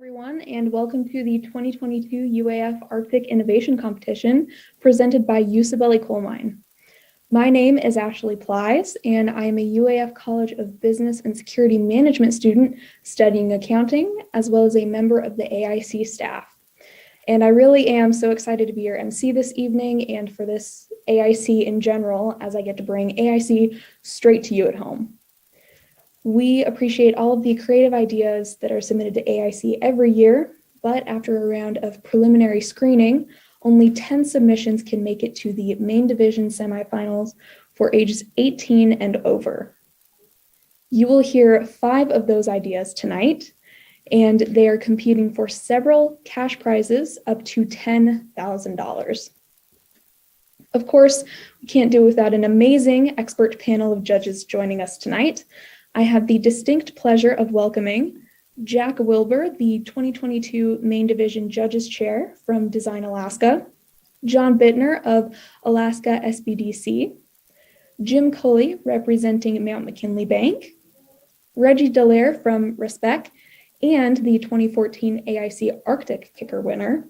everyone, and welcome to the 2022 UAF Arctic Innovation Competition presented by UCibelli Coal Mine. My name is Ashley Plies, and I am a UAF College of Business and Security Management student studying accounting, as well as a member of the AIC staff. And I really am so excited to be your MC this evening and for this AIC in general, as I get to bring AIC straight to you at home. We appreciate all of the creative ideas that are submitted to AIC every year, but after a round of preliminary screening, only 10 submissions can make it to the main division semifinals for ages 18 and over. You will hear 5 of those ideas tonight, and they are competing for several cash prizes up to $10,000. Of course, we can't do without an amazing expert panel of judges joining us tonight. I have the distinct pleasure of welcoming Jack Wilbur, the 2022 Main Division Judges Chair from Design Alaska, John Bittner of Alaska SBDC, Jim Cully representing Mount McKinley Bank, Reggie Dallaire from Respec and the 2014 AIC Arctic Kicker winner,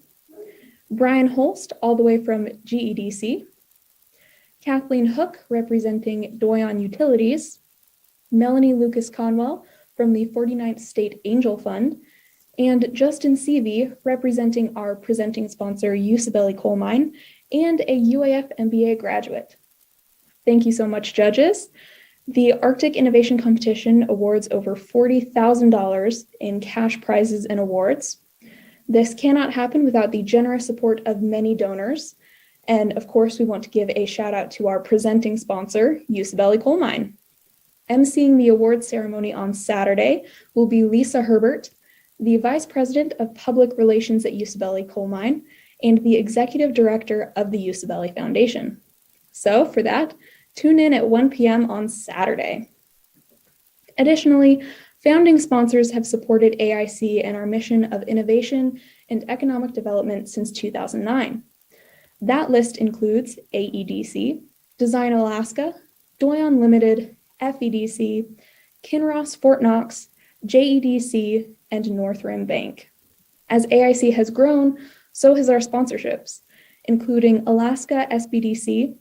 Brian Holst all the way from GEDC, Kathleen Hook representing Doyon Utilities, Melanie Lucas Conwell from the 49th State Angel Fund, and Justin Seavey representing our presenting sponsor, UCibelli Coal Mine, and a UAF MBA graduate. Thank you so much, judges. The Arctic Innovation Competition awards over $40,000 in cash prizes and awards. This cannot happen without the generous support of many donors. And of course, we want to give a shout out to our presenting sponsor, UCibelli Coal Mine. emceeing the awards ceremony on Saturday will be Lisa Herbert, the Vice President of Public Relations at UCibelli Coal Mine and the Executive Director of the UCibelli Foundation. So for that, tune in at 1 p.m. on Saturday. Additionally, founding sponsors have supported AIC and our mission of innovation and economic development since 2009. That list includes AEDC, Design Alaska, Doyon Limited, FEDC, Kinross Fort Knox, JEDC, and North Rim Bank. As AIC has grown, so has our sponsorships, including Alaska SBDC,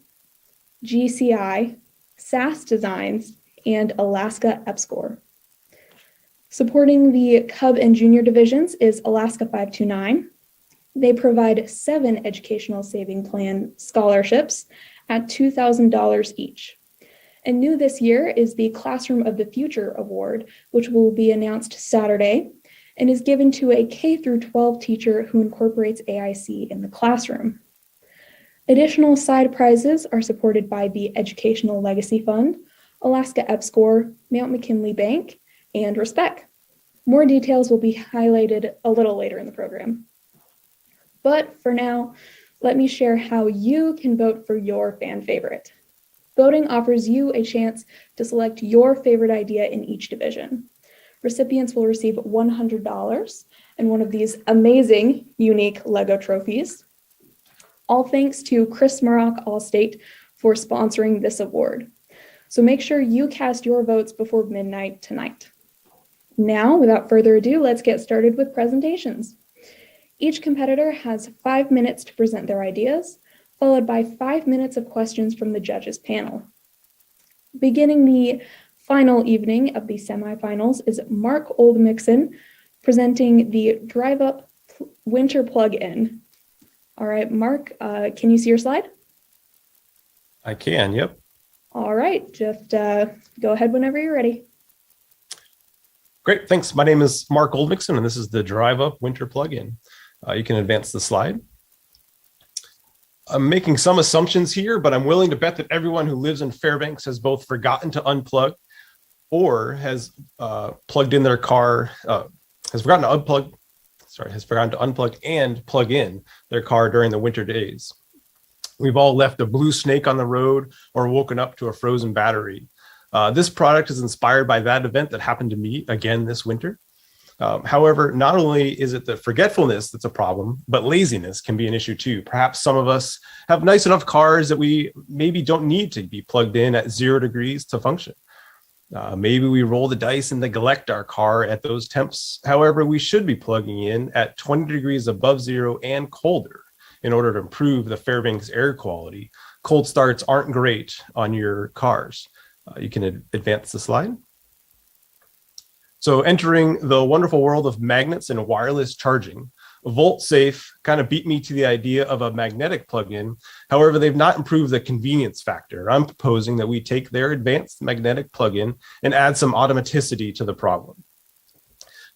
GCI, SAS Designs, and Alaska EPSCOR. Supporting the Cub and Junior divisions is Alaska 529. They provide 7 educational saving plan scholarships at $2,000 each. And new this year is the Classroom of the Future Award, which will be announced Saturday and is given to a K-12 teacher who incorporates AIC in the classroom. Additional side prizes are supported by the Educational Legacy Fund, Alaska EPSCOR, Mount McKinley Bank, and Respec. More details will be highlighted a little later in the program. But for now, let me share how you can vote for your fan favorite. Voting offers you a chance to select your favorite idea in each division. Recipients will receive $100 and one of these amazing, unique Lego trophies. All thanks to Chris Murrock Allstate for sponsoring this award. So make sure you cast your votes before midnight tonight. Now, without further ado, let's get started with presentations. Each competitor has 5 minutes to present their ideas, followed by 5 minutes of questions from the judges panel. Beginning the final evening of the semifinals is Mark Oldmixon presenting the Drive Up Winter Plug-in. All right, Mark, can you see your slide? I can, yep. All right, just go ahead whenever you're ready. Great, thanks. My name is Mark Oldmixon, and this is the Drive Up Winter Plug-in. You can advance the slide. I'm making some assumptions here, but I'm willing to bet that everyone who lives in Fairbanks has both forgotten to unplug or has plugged in their car, has forgotten to unplug and plug in their car during the winter days. We've all left a blue snake on the road or woken up to a frozen battery. This product is inspired by that event that happened to me again this winter. However, not only is it the forgetfulness that's a problem, but laziness can be an issue too. Perhaps some of us have nice enough cars that we maybe don't need to be plugged in at 0 degrees to function. Maybe we roll the dice and neglect our car at those temps. However, we should be plugging in at 20 degrees above zero and colder in order to improve the Fairbanks air quality. Cold starts aren't great on your cars. You can advance the slide. So entering the wonderful world of magnets and wireless charging, VoltSafe kind of beat me to the idea of a magnetic plug-in. However, they've not improved the convenience factor. I'm proposing that we take their advanced magnetic plug-in and add some automaticity to the problem.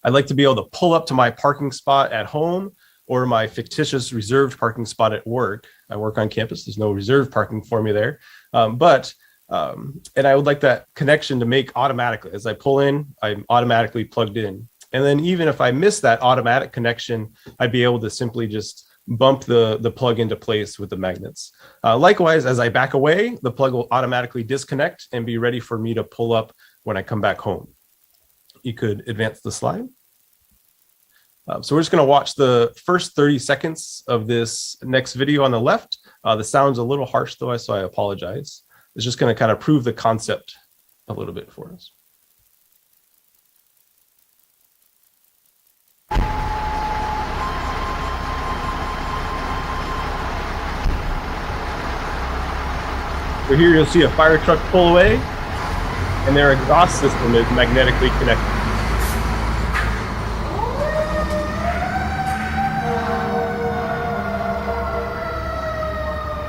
I'd like to be able to pull up to my parking spot at home or my fictitious reserved parking spot at work. I work on campus. There's no reserved parking for me there. And I would like that connection to make automatically. As I pull in, I'm automatically plugged in. And then even if I miss that automatic connection, I'd be able to simply just bump the plug into place with the magnets. Likewise, as I back away, the plug will automatically disconnect and be ready for me to pull up when I come back home. You could advance the slide. So we're just going to watch the first 30 seconds of this next video on the left. The sound's a little harsh though, so I apologize. It's just going to kind of prove the concept a little bit for us. So here you'll see a fire truck pull away, and their exhaust system is magnetically connected.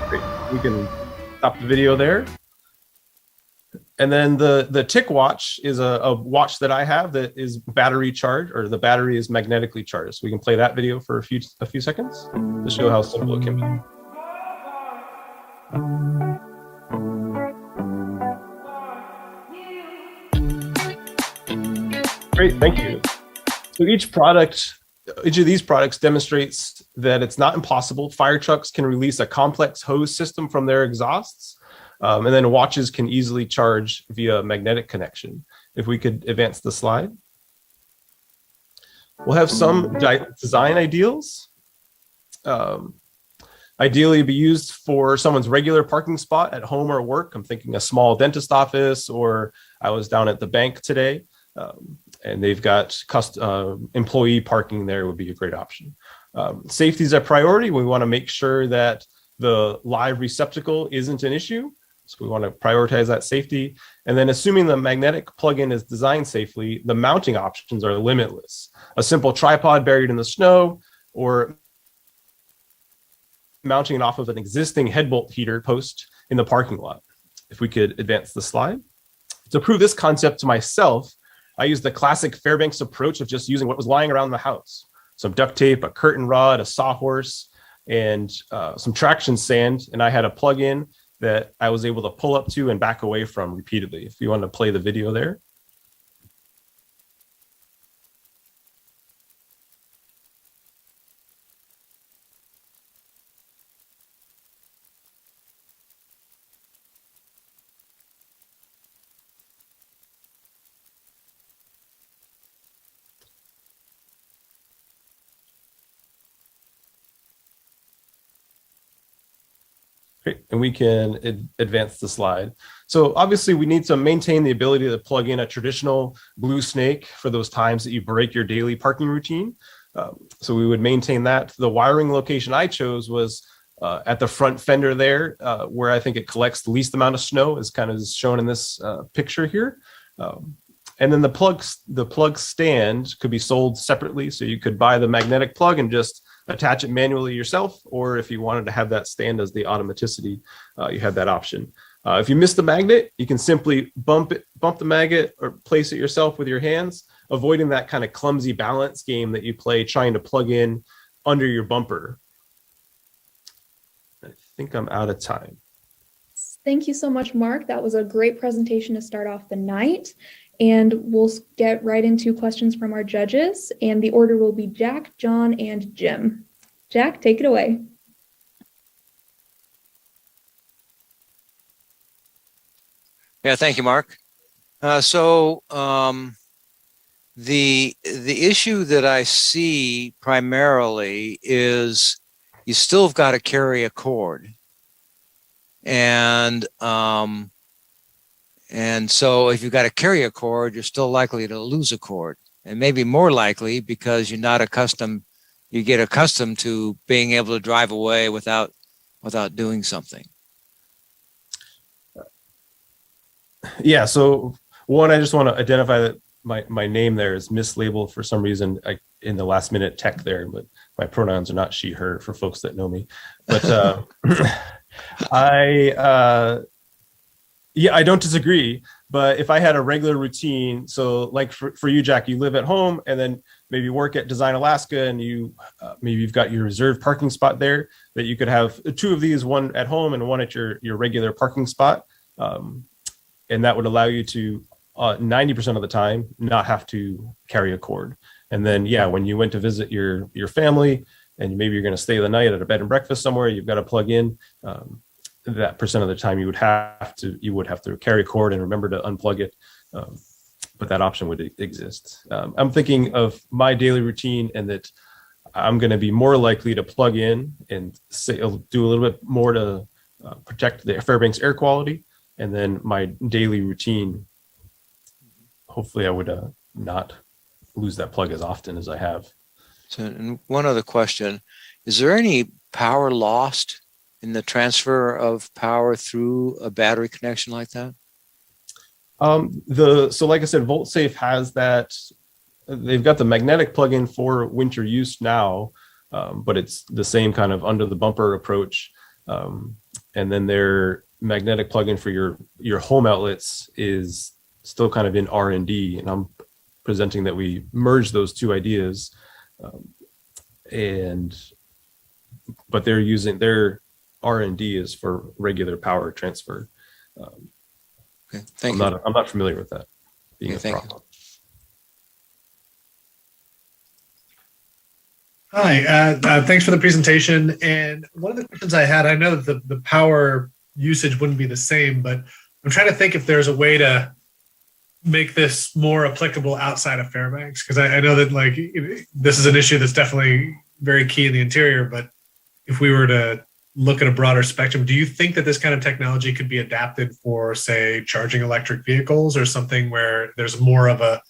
Great. We can stop the video there. And then the Tick watch is a watch that I have that is battery charged, or the battery is magnetically charged. So we can play that video for a few seconds to show how simple it can be. Great, thank you. So each of these products demonstrates that it's not impossible. Fire trucks can release a complex hose system from their exhausts, and then watches can easily charge via magnetic connection. If we could advance the slide. We'll have some design ideals. Ideally be used for someone's regular parking spot at home or work. I'm thinking a small dentist office, or I was down at the bank today. And they've got employee parking there would be a great option. Safety is a priority. We want to make sure that the live receptacle isn't an issue. So we want to prioritize that safety. And then assuming the magnetic plug-in is designed safely, the mounting options are limitless. A simple tripod buried in the snow, or mounting it off of an existing headbolt heater post in the parking lot. If we could advance the slide. To prove this concept to myself, I used the classic Fairbanks approach of just using what was lying around the house. Some duct tape, a curtain rod, a sawhorse, and some traction sand. And I had a plug-in that I was able to pull up to and back away from repeatedly. If you want to play the video there. Great. And we can advance the slide. So obviously we need to maintain the ability to plug in a traditional blue snake for those times that you break your daily parking routine. So we would maintain that. The wiring location I chose was at the front fender there, where I think it collects the least amount of snow, is kind of shown in this picture here. And then the plug stand could be sold separately. So you could buy the magnetic plug and just attach it manually yourself, or if you wanted to have that stand as the automaticity, you have that option. If you miss the magnet, you can simply bump the magnet or place it yourself with your hands, avoiding that kind of clumsy balance game that you play trying to plug in under your bumper. I think I'm out of time. Thank you so much, Mark. That was a great presentation to start off the night. And we'll get right into questions from our judges. And the order will be Jack, John, and Jim. Jack, take it away. Yeah, thank you, Mark. The issue that I see primarily is you still have got to carry a cord. And And so if you've got to carry a cord, you're still likely to lose a cord, and maybe more likely because you get accustomed to being able to drive away without doing something. Yeah. So one, I just want to identify that my name there is mislabeled for some reason in the last minute tech there, but my pronouns are not she, her for folks that know me. But I don't disagree. But if I had a regular routine, so like for you, Jack, you live at home and then maybe work at Design Alaska, and you maybe you've got your reserved parking spot there, that you could have two of these, one at home and one at your regular parking spot. And that would allow you to 90% of the time not have to carry a cord. And then, yeah, when you went to visit your family and maybe you're going to stay the night at a bed and breakfast somewhere, you've got to plug in. That percent of the time you would have to carry a cord and remember to unplug it. But that option would exist. I'm thinking of my daily routine, and that I'm going to be more likely to plug in and do a little bit more to protect the Fairbanks air quality. And then my daily routine, hopefully I would not lose that plug as often as I have. So, and one other question, is there any power lost in the transfer of power through a battery connection like that? So like I said, VoltSafe has that. They've got the magnetic plug-in for winter use now, but it's the same kind of under the bumper approach. And then their magnetic plug-in for your home outlets is still kind of in R&D, and I'm presenting that we merge those two ideas. But they're using their R&D is for regular power transfer. Okay, thank you. I'm not familiar with that being a problem. Hi, thanks for the presentation. And one of the questions I had, I know that the power usage wouldn't be the same, but I'm trying to think if there's a way to make this more applicable outside of Fairbanks, because I know that like this is an issue that's definitely very key in the interior, but if we were to look at a broader spectrum, do you think that this kind of technology could be adapted for, say, charging electric vehicles, or something where there's more of a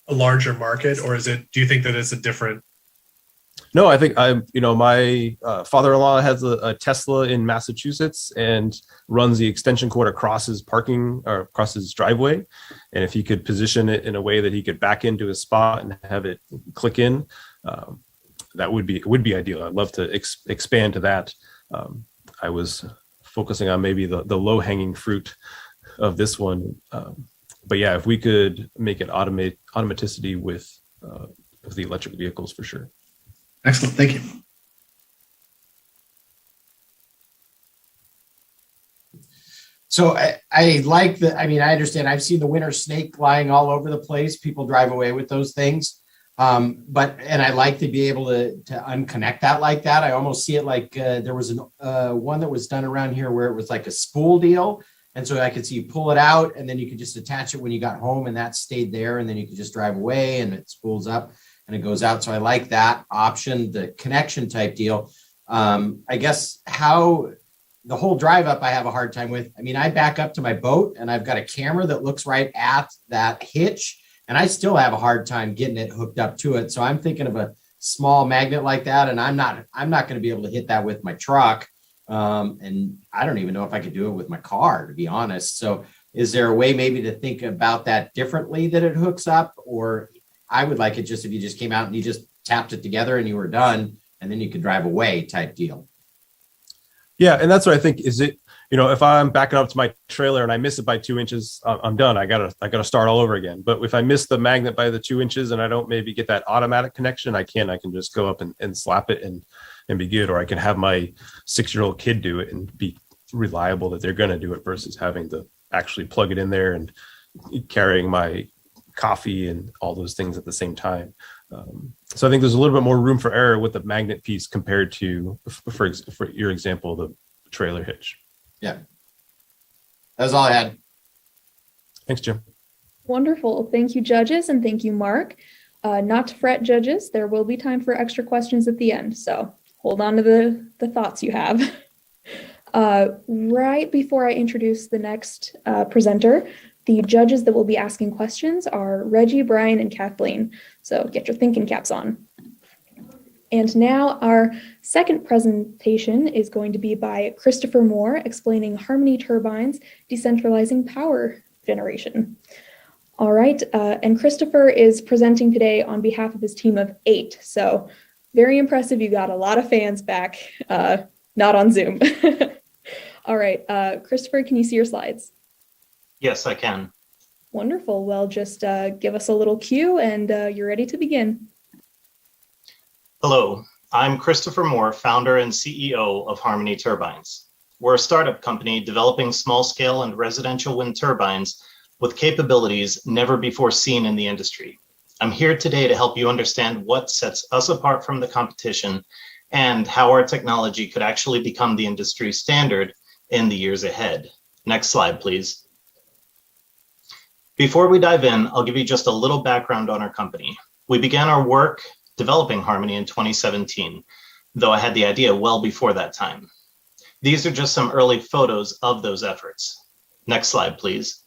larger market, or do you think that it's a different? No, I think my father-in-law has a Tesla in Massachusetts and runs the extension cord across his driveway. And if he could position it in a way that he could back into his spot and have it click in, that would be ideal. I'd love to expand to that. I was focusing on maybe the low-hanging fruit of this one. But yeah, if we could make it automaticity with the electric vehicles, for sure. Excellent. Thank you. So I like I understand. I've seen the winter snake lying all over the place. People drive away with those things. And I like to be able to unconnect that like that. I almost see it like there was one that was done around here where it was like a spool deal. And so I could see you pull it out and then you could just attach it when you got home, and that stayed there. And then you could just drive away and it spools up and it goes out. So I like that option, the connection type deal. I guess how the whole drive up, I have a hard time with. I mean, I back up to my boat and I've got a camera that looks right at that hitch, and I still have a hard time getting it hooked up to it. So I'm thinking of a small magnet like that. And I'm not going to be able to hit that with my truck. And I don't even know if I could do it with my car, to be honest. So is there a way maybe to think about that differently, that it hooks up? Or I would like it just if you just came out and you just tapped it together and you were done, and then you could drive away type deal. Yeah. And that's what I think is it, if I'm backing up to my trailer and I miss it by 2 inches, I'm done. I gotta start all over again. But if I miss the magnet by the 2 inches and I don't maybe get that automatic connection, I can just go up and slap it and be good. Or I can have my 6-year-old kid do it and be reliable that they're going to do it versus having to actually plug it in there and carrying my coffee and all those things at the same time. So I think there's a little bit more room for error with the magnet piece compared to, for your example, the trailer hitch. Yeah. That's all I had. Thanks, Jim. Wonderful. Thank you, judges, and thank you, Mark. Not to fret, judges, there will be time for extra questions at the end, so hold on to the thoughts you have. Right before I introduce the next presenter, the judges that will be asking questions are Reggie, Brian, and Kathleen. So get your thinking caps on. And now our second presentation is going to be by Christopher Moore, explaining Harmony turbines, decentralizing power generation. All right, and Christopher is presenting today on behalf of his team of 8. So very impressive. You got a lot of fans back, not on Zoom. All right, Christopher, can you see your slides? Yes, I can. Wonderful. Well, just give us a little cue and you're ready to begin. Hello, I'm Christopher Moore, founder and CEO of Harmony Turbines. We're a startup company developing small-scale and residential wind turbines with capabilities never before seen in the industry. I'm here today to help you understand what sets us apart from the competition and how our technology could actually become the industry standard in the years ahead. Next slide, please. Before we dive in, I'll give you just a little background on our company. We began our work developing Harmony in 2017, though I had the idea well before that time. These are just some early photos of those efforts. Next slide, please.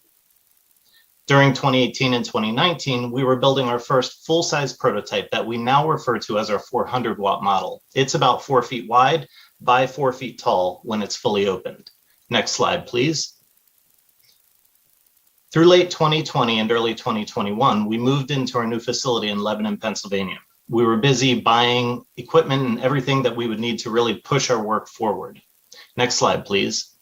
During 2018 and 2019, we were building our first full-size prototype that we now refer to as our 400-watt model. It's about 4 feet wide by 4 feet tall when it's fully opened. Next slide, please. Through late 2020 and early 2021, we moved into our new facility in Lebanon, Pennsylvania. We were busy buying equipment and everything that we would need to really push our work forward. Next slide, please.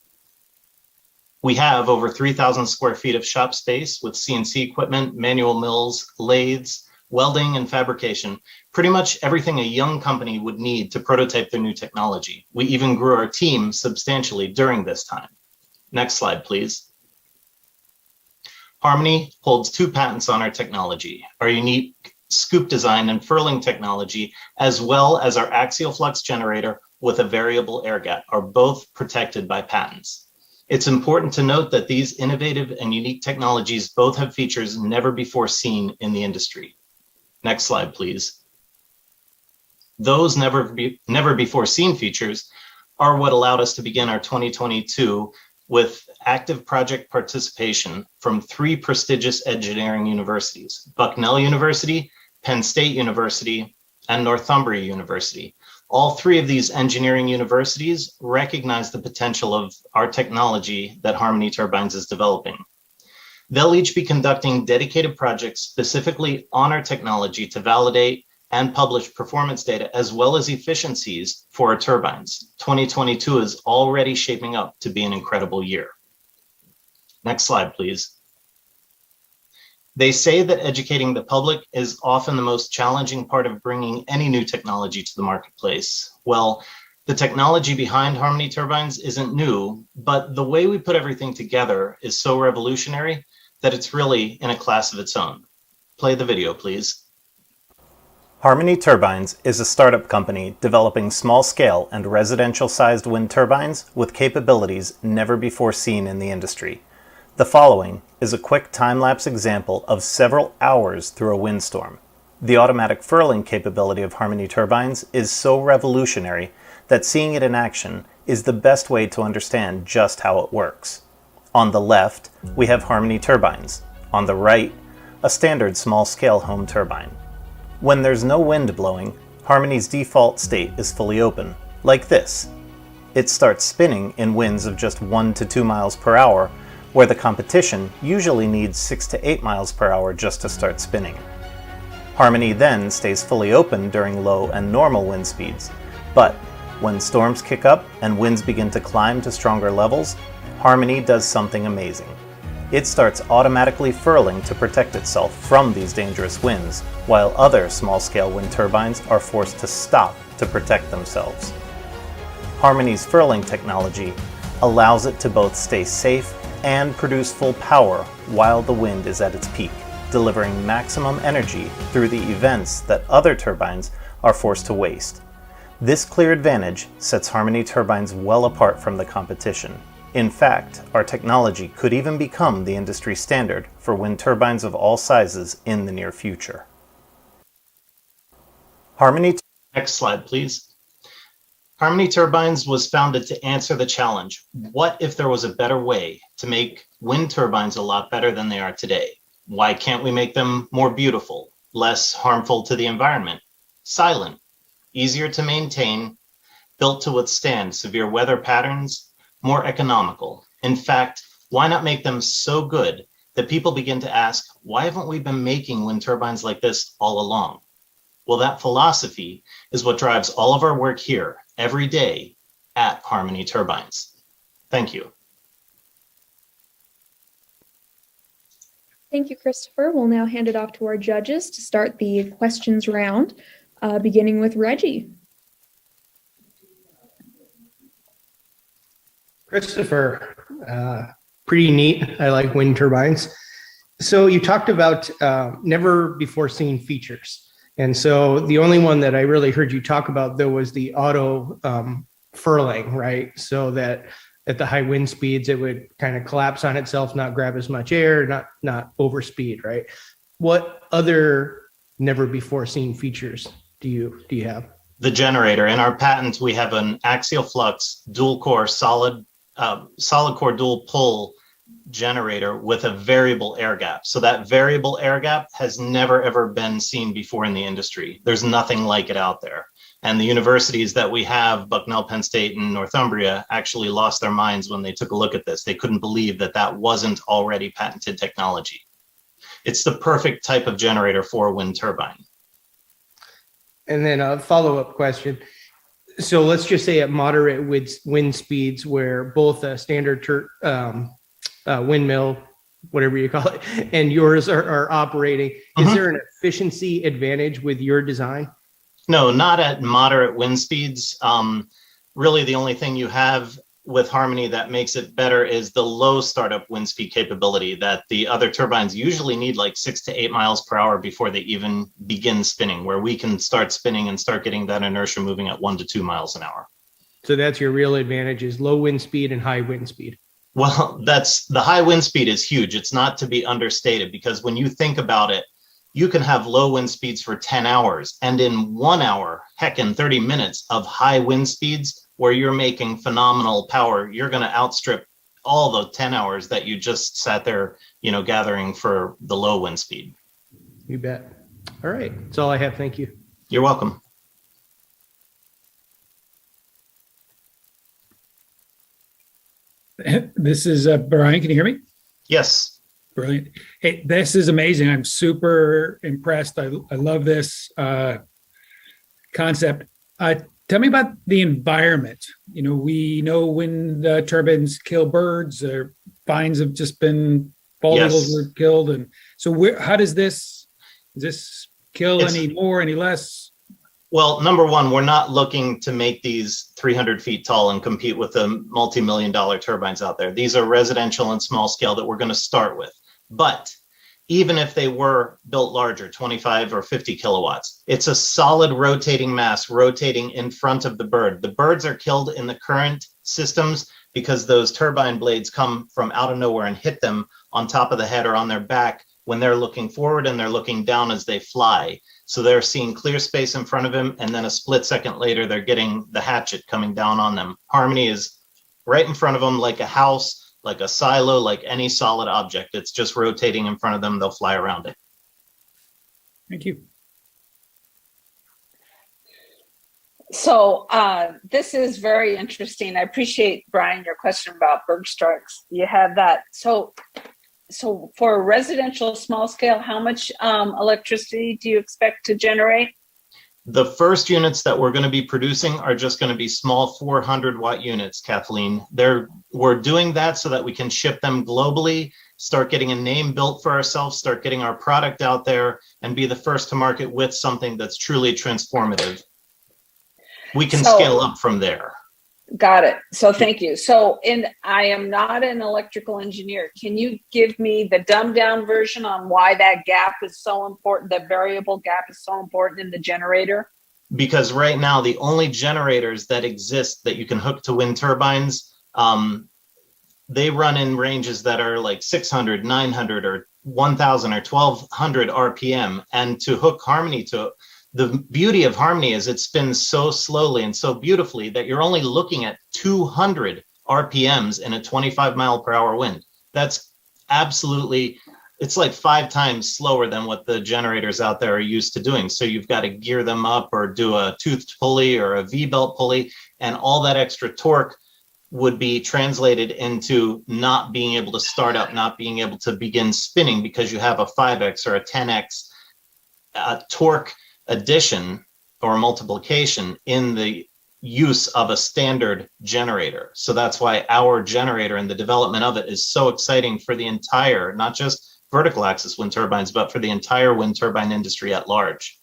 We have over 3,000 square feet of shop space with CNC equipment, manual mills, lathes, welding, and fabrication. Pretty much everything a young company would need to prototype their new technology. We even grew our team substantially during this time. Next slide, please. Harmony holds 2 patents on our technology, our unique scoop design and furling technology, as well as our axial flux generator with a variable air gap, are both protected by patents. It's important to note that these innovative and unique technologies both have features never before seen in the industry. Next slide, please. Those never before seen features are what allowed us to begin our 2022 with active project participation from 3 prestigious engineering universities, Bucknell University, Penn State University, and Northumbria University. All 3 of these engineering universities recognize the potential of our technology that Harmony Turbines is developing. They'll each be conducting dedicated projects specifically on our technology to validate and publish performance data as well as efficiencies for our turbines. 2022 is already shaping up to be an incredible year. Next slide, please. They say that educating the public is often the most challenging part of bringing any new technology to the marketplace. Well, the technology behind Harmony Turbines isn't new, but the way we put everything together is so revolutionary that it's really in a class of its own. Play the video, please. Harmony Turbines is a startup company developing small-scale and residential-sized wind turbines with capabilities never before seen in the industry. The following is a quick time-lapse example of several hours through a windstorm. The automatic furling capability of Harmony Turbines is so revolutionary that seeing it in action is the best way to understand just how it works. On the left, we have Harmony Turbines. On the right, a standard small-scale home turbine. When there's no wind blowing, Harmony's default state is fully open, like this. It starts spinning in winds of just 1 to 2 miles per hour, where the competition usually needs 6 to 8 miles per hour just to start spinning. Harmony then stays fully open during low and normal wind speeds, but when storms kick up and winds begin to climb to stronger levels, Harmony does something amazing. It starts automatically furling to protect itself from these dangerous winds, while other small-scale wind turbines are forced to stop to protect themselves. Harmony's furling technology allows it to both stay safe and produce full power while the wind is at its peak, delivering maximum energy through the events that other turbines are forced to waste. This clear advantage sets Harmony Turbines well apart from the competition. In fact, our technology could even become the industry standard for wind turbines of all sizes in the near future. Next slide, please. Harmony Turbines was founded to answer the challenge. What if there was a better way to make wind turbines a lot better than they are today? Why can't we make them more beautiful, less harmful to the environment, silent, easier to maintain, built to withstand severe weather patterns, more economical? In fact, why not make them so good that people begin to ask, why haven't we been making wind turbines like this all along? Well, that philosophy is what drives all of our work here every day at Harmony Turbines. Thank you. Thank you, Christopher. We'll now hand it off to our judges to start the questions round, beginning with Reggie. Christopher, pretty neat. I like wind turbines. So you talked about never before seen features. And so the only one that I really heard you talk about, though, was the auto furling, right? So that at the high wind speeds, it would kind of collapse on itself, not grab as much air, not overspeed, right? What other never before seen features do you have? The generator. In our patent, we have an axial flux dual core solid core dual pull generator with a variable air gap. So that variable air gap has never ever been seen before in the industry. There's nothing like it out there. And the universities that we have, Bucknell, Penn State, and Northumbria, actually lost their minds when they took a look at this. They couldn't believe that that wasn't already patented technology. It's the perfect type of generator for a wind turbine. And then a follow-up question. So let's just say at moderate wind speeds where both a standard windmill, whatever you call it, and yours are operating. Is there an efficiency advantage with your design? No, not at moderate wind speeds. Really, the only thing you have with Harmony that makes it better is the low startup wind speed capability that the other turbines usually need like 6 to 8 miles per hour before they even begin spinning, where we can start spinning and start getting that inertia moving at 1 to 2 miles an hour. So that's your real advantage, is low wind speed and high wind speed. Well, that's the high wind speed is huge. It's not to be understated, because when you think about it, you can have low wind speeds for 10 hours, and in 1 hour, heck, in 30 minutes of high wind speeds where you're making phenomenal power, you're going to outstrip all the 10 hours that you just sat there, gathering for the low wind speed. You bet. All right. That's all I have. Thank you. You're welcome. This is Brian. Can you hear me? Yes. Brilliant. Hey, this is amazing. I'm super impressed. I love this concept. Tell me about the environment. We know when turbines kill birds, vines have just been, bald eagles were killed. And so how does does this kill any more, any less? Well, number one, we're not looking to make these 300 feet tall and compete with the multi-million-dollar turbines out there. These are residential and small scale that we're going to start with. But even if they were built larger, 25 or 50 kilowatts, it's a solid rotating mass rotating in front of the bird. The birds are killed in the current systems because those turbine blades come from out of nowhere and hit them on top of the head or on their back when they're looking forward and they're looking down as they fly. So they're seeing clear space in front of them, and then a split second later, they're getting the hatchet coming down on them. Harmony is right in front of them like a house, like a silo, like any solid object. It's just rotating in front of them. They'll fly around it. Thank you. So this is very interesting. I appreciate, Brian, your question about bird strikes. You have that. So for residential small scale, how much electricity do you expect to generate? The first units that we're going to be producing are just going to be small 400 watt units, Kathleen. We're doing that so that we can ship them globally, start getting a name built for ourselves, start getting our product out there, and be the first to market with something that's truly transformative. We can scale up from there. Got it. So thank you. So I am not an electrical engineer. Can you give me the dumbed down version on why that gap is so important, the variable gap is so important in the generator? Because right now, the only generators that exist that you can hook to wind turbines, they run in ranges that are like 600, 900, or 1000 or 1200 RPM. And to hook Harmony to the beauty of Harmony is it spins so slowly and so beautifully that you're only looking at 200 RPMs in a 25 mile per hour wind. That's absolutely, it's like 5 times slower than what the generators out there are used to doing. So you've got to gear them up or do a toothed pulley or a V-belt pulley, and all that extra torque would be translated into not being able to start up, not being able to begin spinning because you have a 5x or a 10x torque addition or multiplication in the use of a standard generator. So that's why our generator and the development of it is so exciting for the entire, not just vertical axis wind turbines, but for the entire wind turbine industry at large.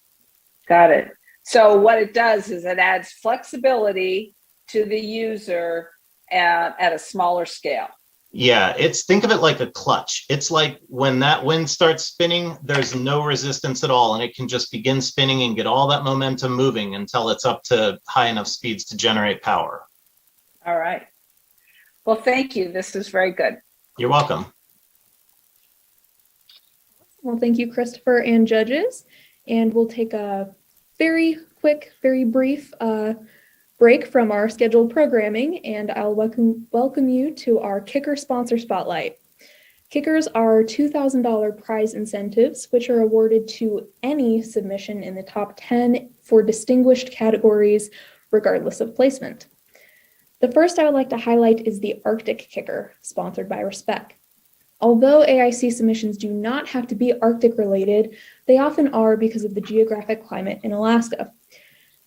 Got it. So what it does is it adds flexibility to the user at a smaller scale. Yeah, think of it like a clutch. It's like when that wind starts spinning, there's no resistance at all, and it can just begin spinning and get all that momentum moving until it's up to high enough speeds to generate power. All right. Well, thank you. This is very good. You're welcome. Well, thank you, Christopher and judges. And we'll take a very quick, very brief break from our scheduled programming, and I'll welcome you to our Kicker Sponsor Spotlight. Kickers are $2,000 prize incentives, which are awarded to any submission in the top 10 for distinguished categories, regardless of placement. The first I would like to highlight is the Arctic Kicker, sponsored by Respect. Although AIC submissions do not have to be Arctic related, they often are because of the geographic climate in Alaska.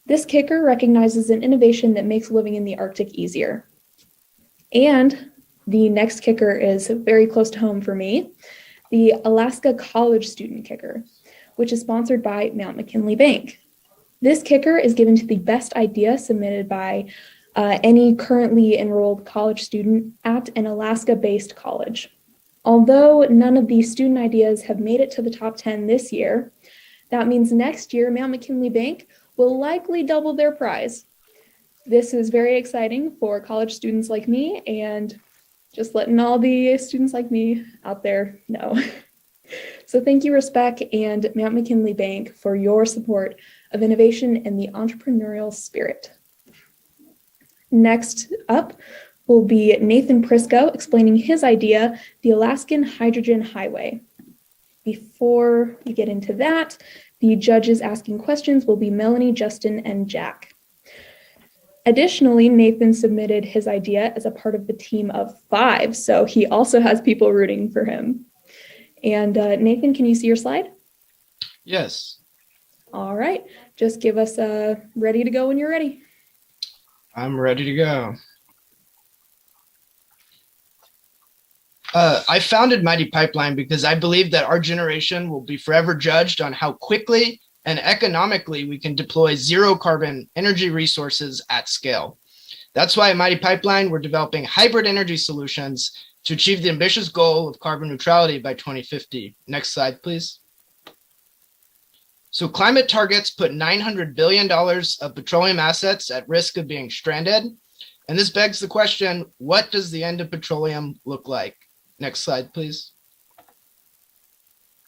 This kicker recognizes an innovation that makes living in the Arctic easier. And the next kicker is very close to home for me, the Alaska College Student Kicker, which is sponsored by Mount McKinley Bank. This kicker is given to the best idea submitted by any currently enrolled college student at an Alaska-based college. Although none of these student ideas have made it to the top 10 this year, that means next year Mount McKinley Bank will likely double their prize. This is very exciting for college students like me, and just letting all the students like me out there know. So thank you, Respect and Mount McKinley Bank, for your support of innovation and the entrepreneurial spirit. Next up will be Nathan Prisco explaining his idea, the Alaskan Hydrogen Highway. Before we get into that, the judges asking questions will be Melanie, Justin, and Jack. Additionally, Nathan submitted his idea as a part of the team of 5, so he also has people rooting for him. And Nathan, can you see your slide? Yes. All right, just give us ready to go when you're ready. I'm ready to go. I founded Mighty Pipeline because I believe that our generation will be forever judged on how quickly and economically we can deploy zero carbon energy resources at scale. That's why at Mighty Pipeline, we're developing hybrid energy solutions to achieve the ambitious goal of carbon neutrality by 2050. Next slide, please. So climate targets put $900 billion of petroleum assets at risk of being stranded. And this begs the question, what does the end of petroleum look like? Next slide, please.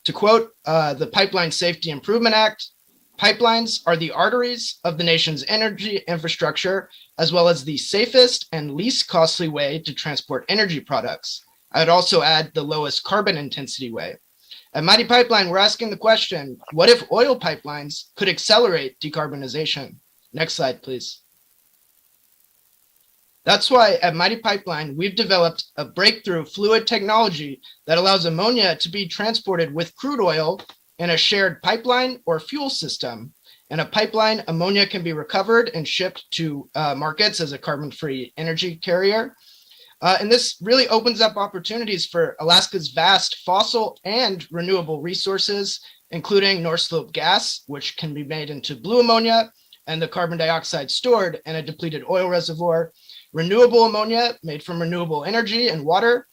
To quote the Pipeline Safety Improvement Act, pipelines are the arteries of the nation's energy infrastructure, as well as the safest and least costly way to transport energy products. I would also add the lowest carbon intensity way. At Mighty Pipeline, we're asking the question, what if oil pipelines could accelerate decarbonization? Next slide, please. That's why at Mighty Pipeline, we've developed a breakthrough fluid technology that allows ammonia to be transported with crude oil in a shared pipeline or fuel system. In a pipeline, ammonia can be recovered and shipped to markets as a carbon-free energy carrier. And this really opens up opportunities for Alaska's vast fossil and renewable resources, including North Slope gas, which can be made into blue ammonia, and the carbon dioxide stored in a depleted oil reservoir, renewable ammonia made from renewable energy and water.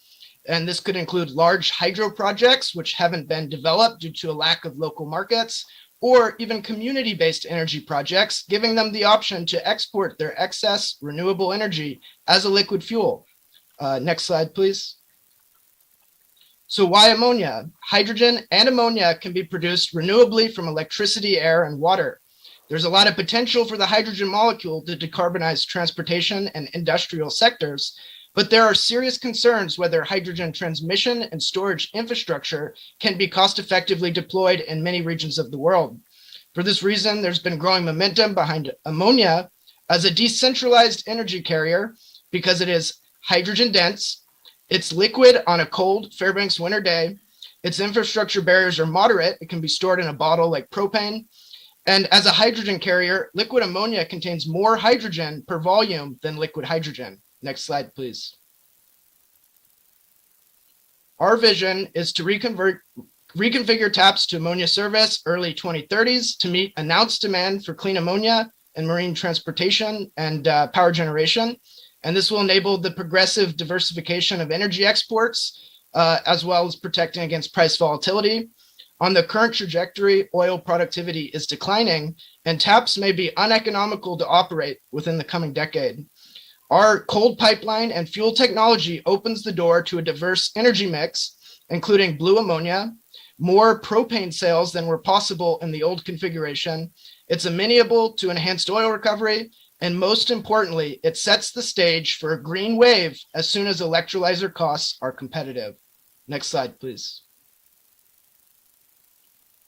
And this could include large hydro projects, which haven't been developed due to a lack of local markets, or even community-based energy projects, giving them the option to export their excess renewable energy as a liquid fuel. Next slide, please. So why ammonia? Hydrogen and ammonia can be produced renewably from electricity, air, and water. There's a lot of potential for the hydrogen molecule to decarbonize transportation and industrial sectors, but there are serious concerns whether hydrogen transmission and storage infrastructure can be cost effectively deployed in many regions of the world. For this reason, there's been growing momentum behind ammonia as a decentralized energy carrier because it is hydrogen dense, it's liquid on a cold Fairbanks winter day, its infrastructure barriers are moderate, it can be stored in a bottle like propane, and as a hydrogen carrier, liquid ammonia contains more hydrogen per volume than liquid hydrogen. Next slide, please. Our vision is to reconfigure TAPS to ammonia service early 2030s to meet announced demand for clean ammonia and marine transportation and power generation. And this will enable the progressive diversification of energy exports, as well as protecting against price volatility. On the current trajectory, oil productivity is declining, and TAPS may be uneconomical to operate within the coming decade. Our cold pipeline and fuel technology opens the door to a diverse energy mix, including blue ammonia, more propane sales than were possible in the old configuration. It's amenable to enhanced oil recovery, and most importantly, it sets the stage for a green wave as soon as electrolyzer costs are competitive. Next slide, please.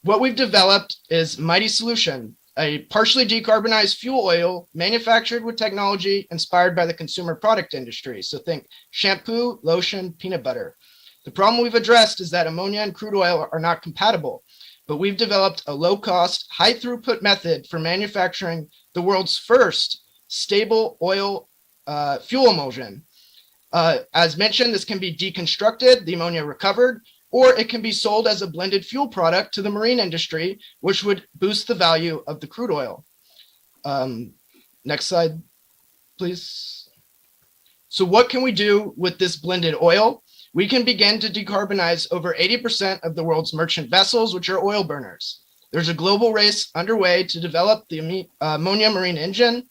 What we've developed is Mighty Solution, a partially decarbonized fuel oil manufactured with technology inspired by the consumer product industry. So think shampoo, lotion, peanut butter. The problem we've addressed is that ammonia and crude oil are not compatible, but we've developed a low-cost, high-throughput method for manufacturing the world's first stable oil fuel emulsion. As mentioned, this can be deconstructed, the ammonia recovered, or it can be sold as a blended fuel product to the marine industry, which would boost the value of the crude oil. Next slide, please. So what can we do with this blended oil? We can begin to decarbonize over 80% of the world's merchant vessels, which are oil burners. There's a global race underway to develop the ammonia marine engine,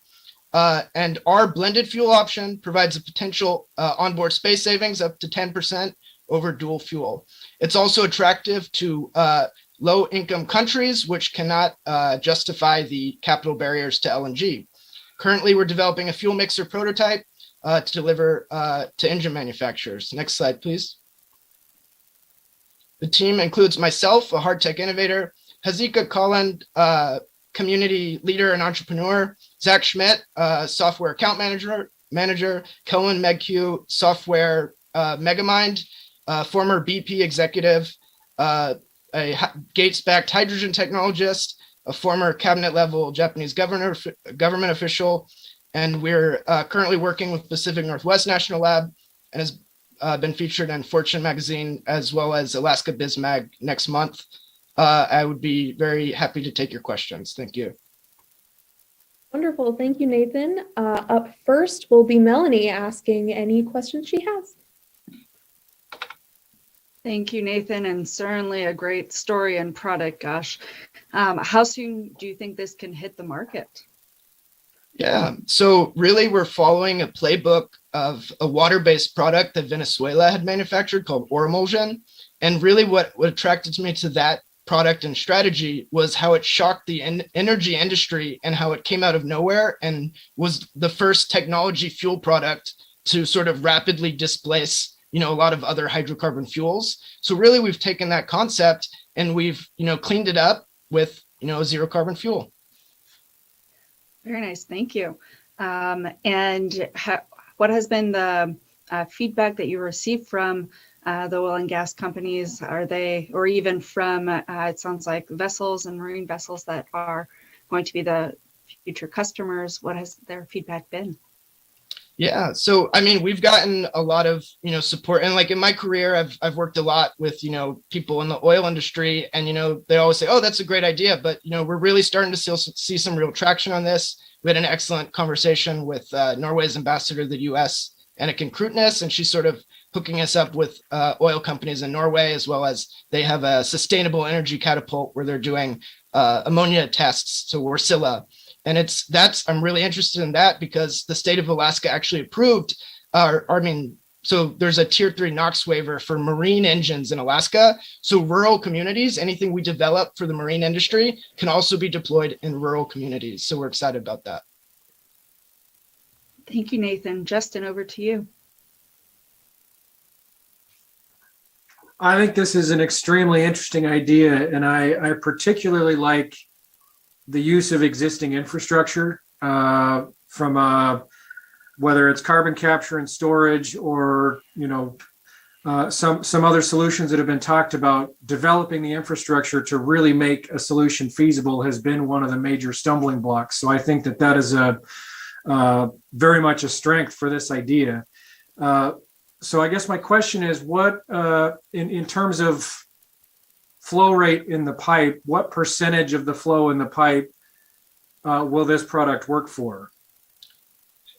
and our blended fuel option provides a potential onboard space savings up to 10% over dual fuel. It's also attractive to low-income countries, which cannot justify the capital barriers to LNG. Currently, we're developing a fuel mixer prototype to deliver to engine manufacturers. Next slide, please. The team includes myself, a hard tech innovator, Hazika Colland, community leader and entrepreneur, Zach Schmidt, software account manager, Kellen Megcu, software megamind, former BP executive, a Gates-backed hydrogen technologist, a former cabinet-level Japanese government official, and we're currently working with Pacific Northwest National Lab and has been featured in Fortune magazine as well as Alaska BizMag next month. I would be very happy to take your questions. Thank you. Wonderful. Thank you, Nathan. Up first will be Melanie asking any questions she has. Thank you, Nathan, and certainly a great story and product, gosh. How soon do you think this can hit the market? Yeah, so really we're following a playbook of a water-based product that Venezuela had manufactured called Oremulsion. And really what attracted me to that product and strategy was how it shocked the energy industry and how it came out of nowhere and was the first technology fuel product to sort of rapidly displace a lot of other hydrocarbon fuels. So really we've taken that concept and we've, cleaned it up with, a zero carbon fuel. Very nice. Thank you. And what has been the feedback that you received from the oil and gas companies? Are they, or even from, it sounds like vessels and marine vessels that are going to be the future customers? What has their feedback been? Yeah, so I mean, we've gotten a lot of support, and like in my career, I've worked a lot with people in the oil industry, and they always say, "Oh, that's a great idea," but we're really starting to see some real traction on this. We had an excellent conversation with Norway's ambassador to the U.S., Anniken Krutnes, and she's sort of hooking us up with oil companies in Norway, as well as they have a sustainable energy catapult where they're doing ammonia tests, so Wärtsilä. And I'm really interested in that because the state of Alaska actually approved, so there's a tier 3 NOx waiver for marine engines in Alaska. So rural communities, anything we develop for the marine industry can also be deployed in rural communities. So we're excited about that. Thank you, Nathan. Justin, over to you. I think this is an extremely interesting idea, and I particularly like the use of existing infrastructure from whether it's carbon capture and storage or some other solutions that have been talked about. Developing the infrastructure to really make a solution feasible has been one of the major stumbling blocks. So I think that is very much a strength for this idea. So I guess my question is, what in terms of flow rate in the pipe, what percentage of the flow in the pipe will this product work for?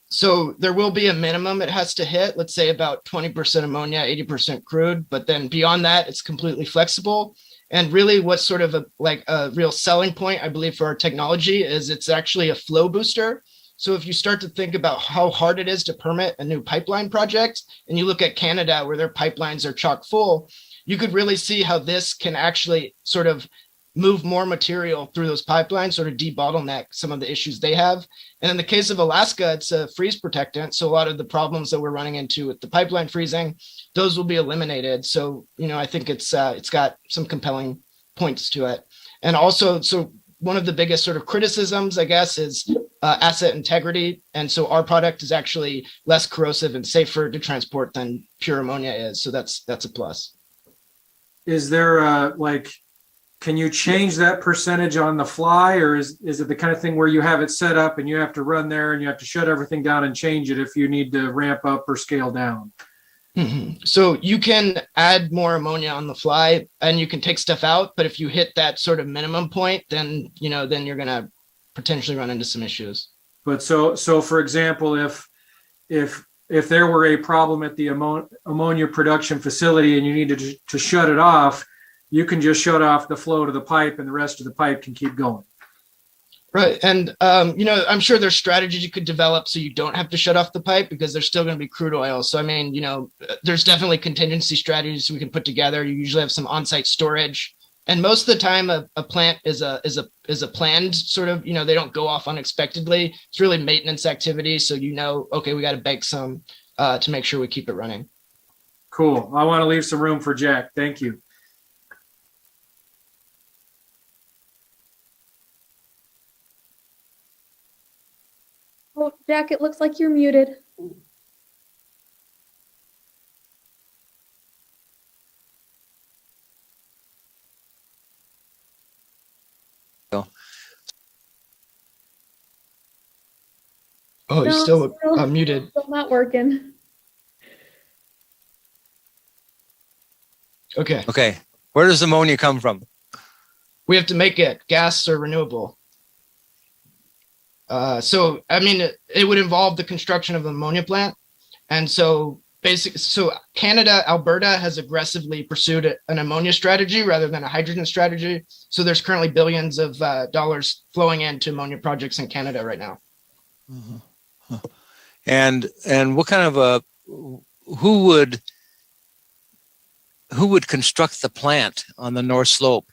So there will be a minimum it has to hit, let's say about 20% ammonia, 80% crude, but then beyond that, it's completely flexible. And really what's sort of a real selling point, I believe, for our technology is it's actually a flow booster. So if you start to think about how hard it is to permit a new pipeline project, and you look at Canada where their pipelines are chock full, you could really see how this can actually sort of move more material through those pipelines, sort of debottleneck some of the issues they have. And in the case of Alaska, it's a freeze protectant. So a lot of the problems that we're running into with the pipeline freezing, those will be eliminated. So, I think it's got some compelling points to it. And also, so one of the biggest sort of criticisms, I guess, is asset integrity. And so our product is actually less corrosive and safer to transport than pure ammonia is. So that's a plus. Is there can you change that percentage on the fly, or is it the kind of thing where you have it set up and you have to run there and you have to shut everything down and change it if you need to ramp up or scale down? Mm-hmm. So you can add more ammonia on the fly and you can take stuff out, but if you hit that sort of minimum point, then then you're going to potentially run into some issues. But so for example, if there were a problem at the ammonia production facility and you needed to shut it off, you can just shut off the flow to the pipe and the rest of the pipe can keep going. Right. And, I'm sure there's strategies you could develop so you don't have to shut off the pipe because there's still going to be crude oil. So, I mean, there's definitely contingency strategies we can put together. You usually have some on-site storage. And most of the time a plant is a planned sort of, they don't go off unexpectedly. It's really maintenance activity. So, okay, we got to bank some to make sure we keep it running. Cool. I want to leave some room for Jack. Thank you. Oh, Jack, it looks like you're muted. Oh, he's still muted. Still not working. Okay. Where does ammonia come from? We have to make it gas or renewable. So, I mean, it would involve the construction of an ammonia plant. And so Canada, Alberta has aggressively pursued an ammonia strategy rather than a hydrogen strategy. So there's currently billions of dollars flowing into ammonia projects in Canada right now. Mm-hmm. And what kind of who would construct the plant on the North Slope?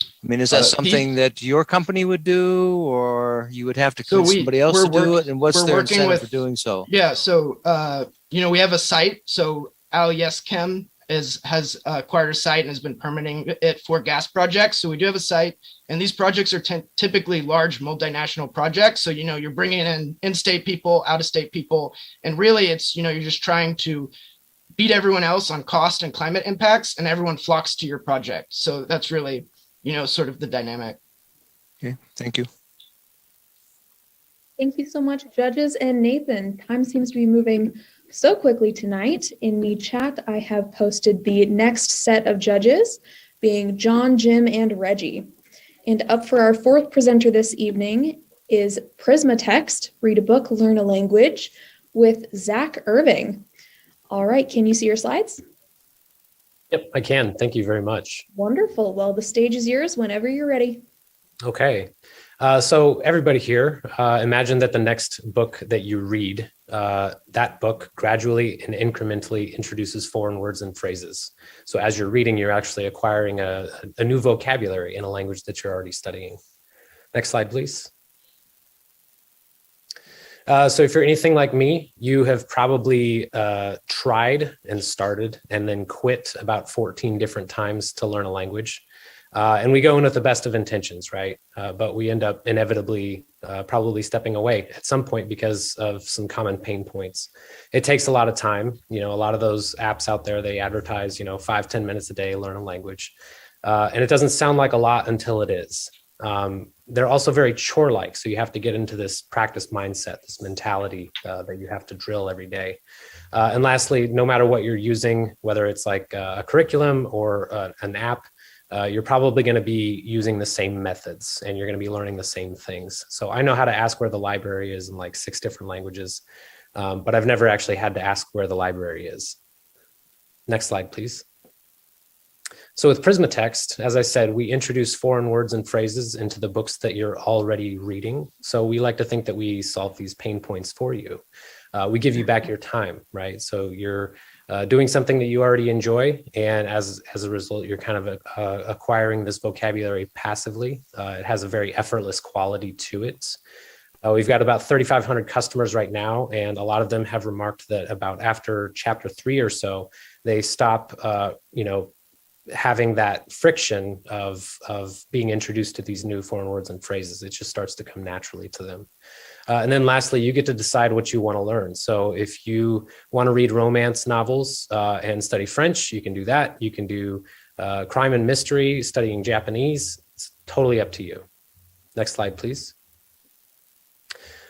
I mean, is that something that your company would do, or you would have to get somebody else to do it? And what's their incentive for doing so? Yeah, so we have a site. So AIC Chem has acquired a site and has been permitting it for gas projects. So we do have a site, and these projects are typically large multinational projects. So you're bringing in in-state people, out-of-state people, and really it's you're just trying to beat everyone else on cost and climate impacts, and everyone flocks to your project. So that's really sort of the dynamic. Okay, thank you. Thank you so much, judges and Nathan. Time seems to be moving so quickly tonight. In the chat, I have posted the next set of judges, being John, Jim, and Reggie. And up for our fourth presenter this evening is Prisma Text, Read a Book, Learn a Language, with Zach Irving. All right, can you see your slides? Yep, I can. Thank you very much. Wonderful. Well, the stage is yours whenever you're ready. Okay. So everybody here, imagine that the next book that you read that book gradually and incrementally introduces foreign words and phrases. So as you're reading, you're actually acquiring a new vocabulary in a language that you're already studying. Next slide, please. So if you're anything like me, you have probably tried and started and then quit about 14 different times to learn a language. And we go in with the best of intentions, right? But we end up inevitably probably stepping away at some point because of some common pain points. It takes a lot of time. You know, a lot of those apps out there, they advertise, 5-10 minutes a day, learn a language. And it doesn't sound like a lot until it is. They're also very chore-like. So you have to get into this practice mindset, this mentality that you have to drill every day. And lastly, no matter what you're using, whether it's like a curriculum or an app, you're probably going to be using the same methods and you're going to be learning the same things. So I know how to ask where the library is in like 6 different languages, but I've never actually had to ask where the library is. Next slide, please. So with Prismatext, as I said, we introduce foreign words and phrases into the books that you're already reading. So we like to think that we solve these pain points for you. We give you back your time, right? So you're doing something that you already enjoy. And as a result, you're kind of acquiring this vocabulary passively. It has a very effortless quality to it. We've got about 3,500 customers right now, and a lot of them have remarked that about after chapter 3 or so, they stop, having that friction of being introduced to these new foreign words and phrases. It just starts to come naturally to them. And then lastly, you get to decide what you want to learn. So if you want to read romance novels and study French, you can do that. You can do crime and mystery, studying Japanese. It's totally up to you. Next slide, please.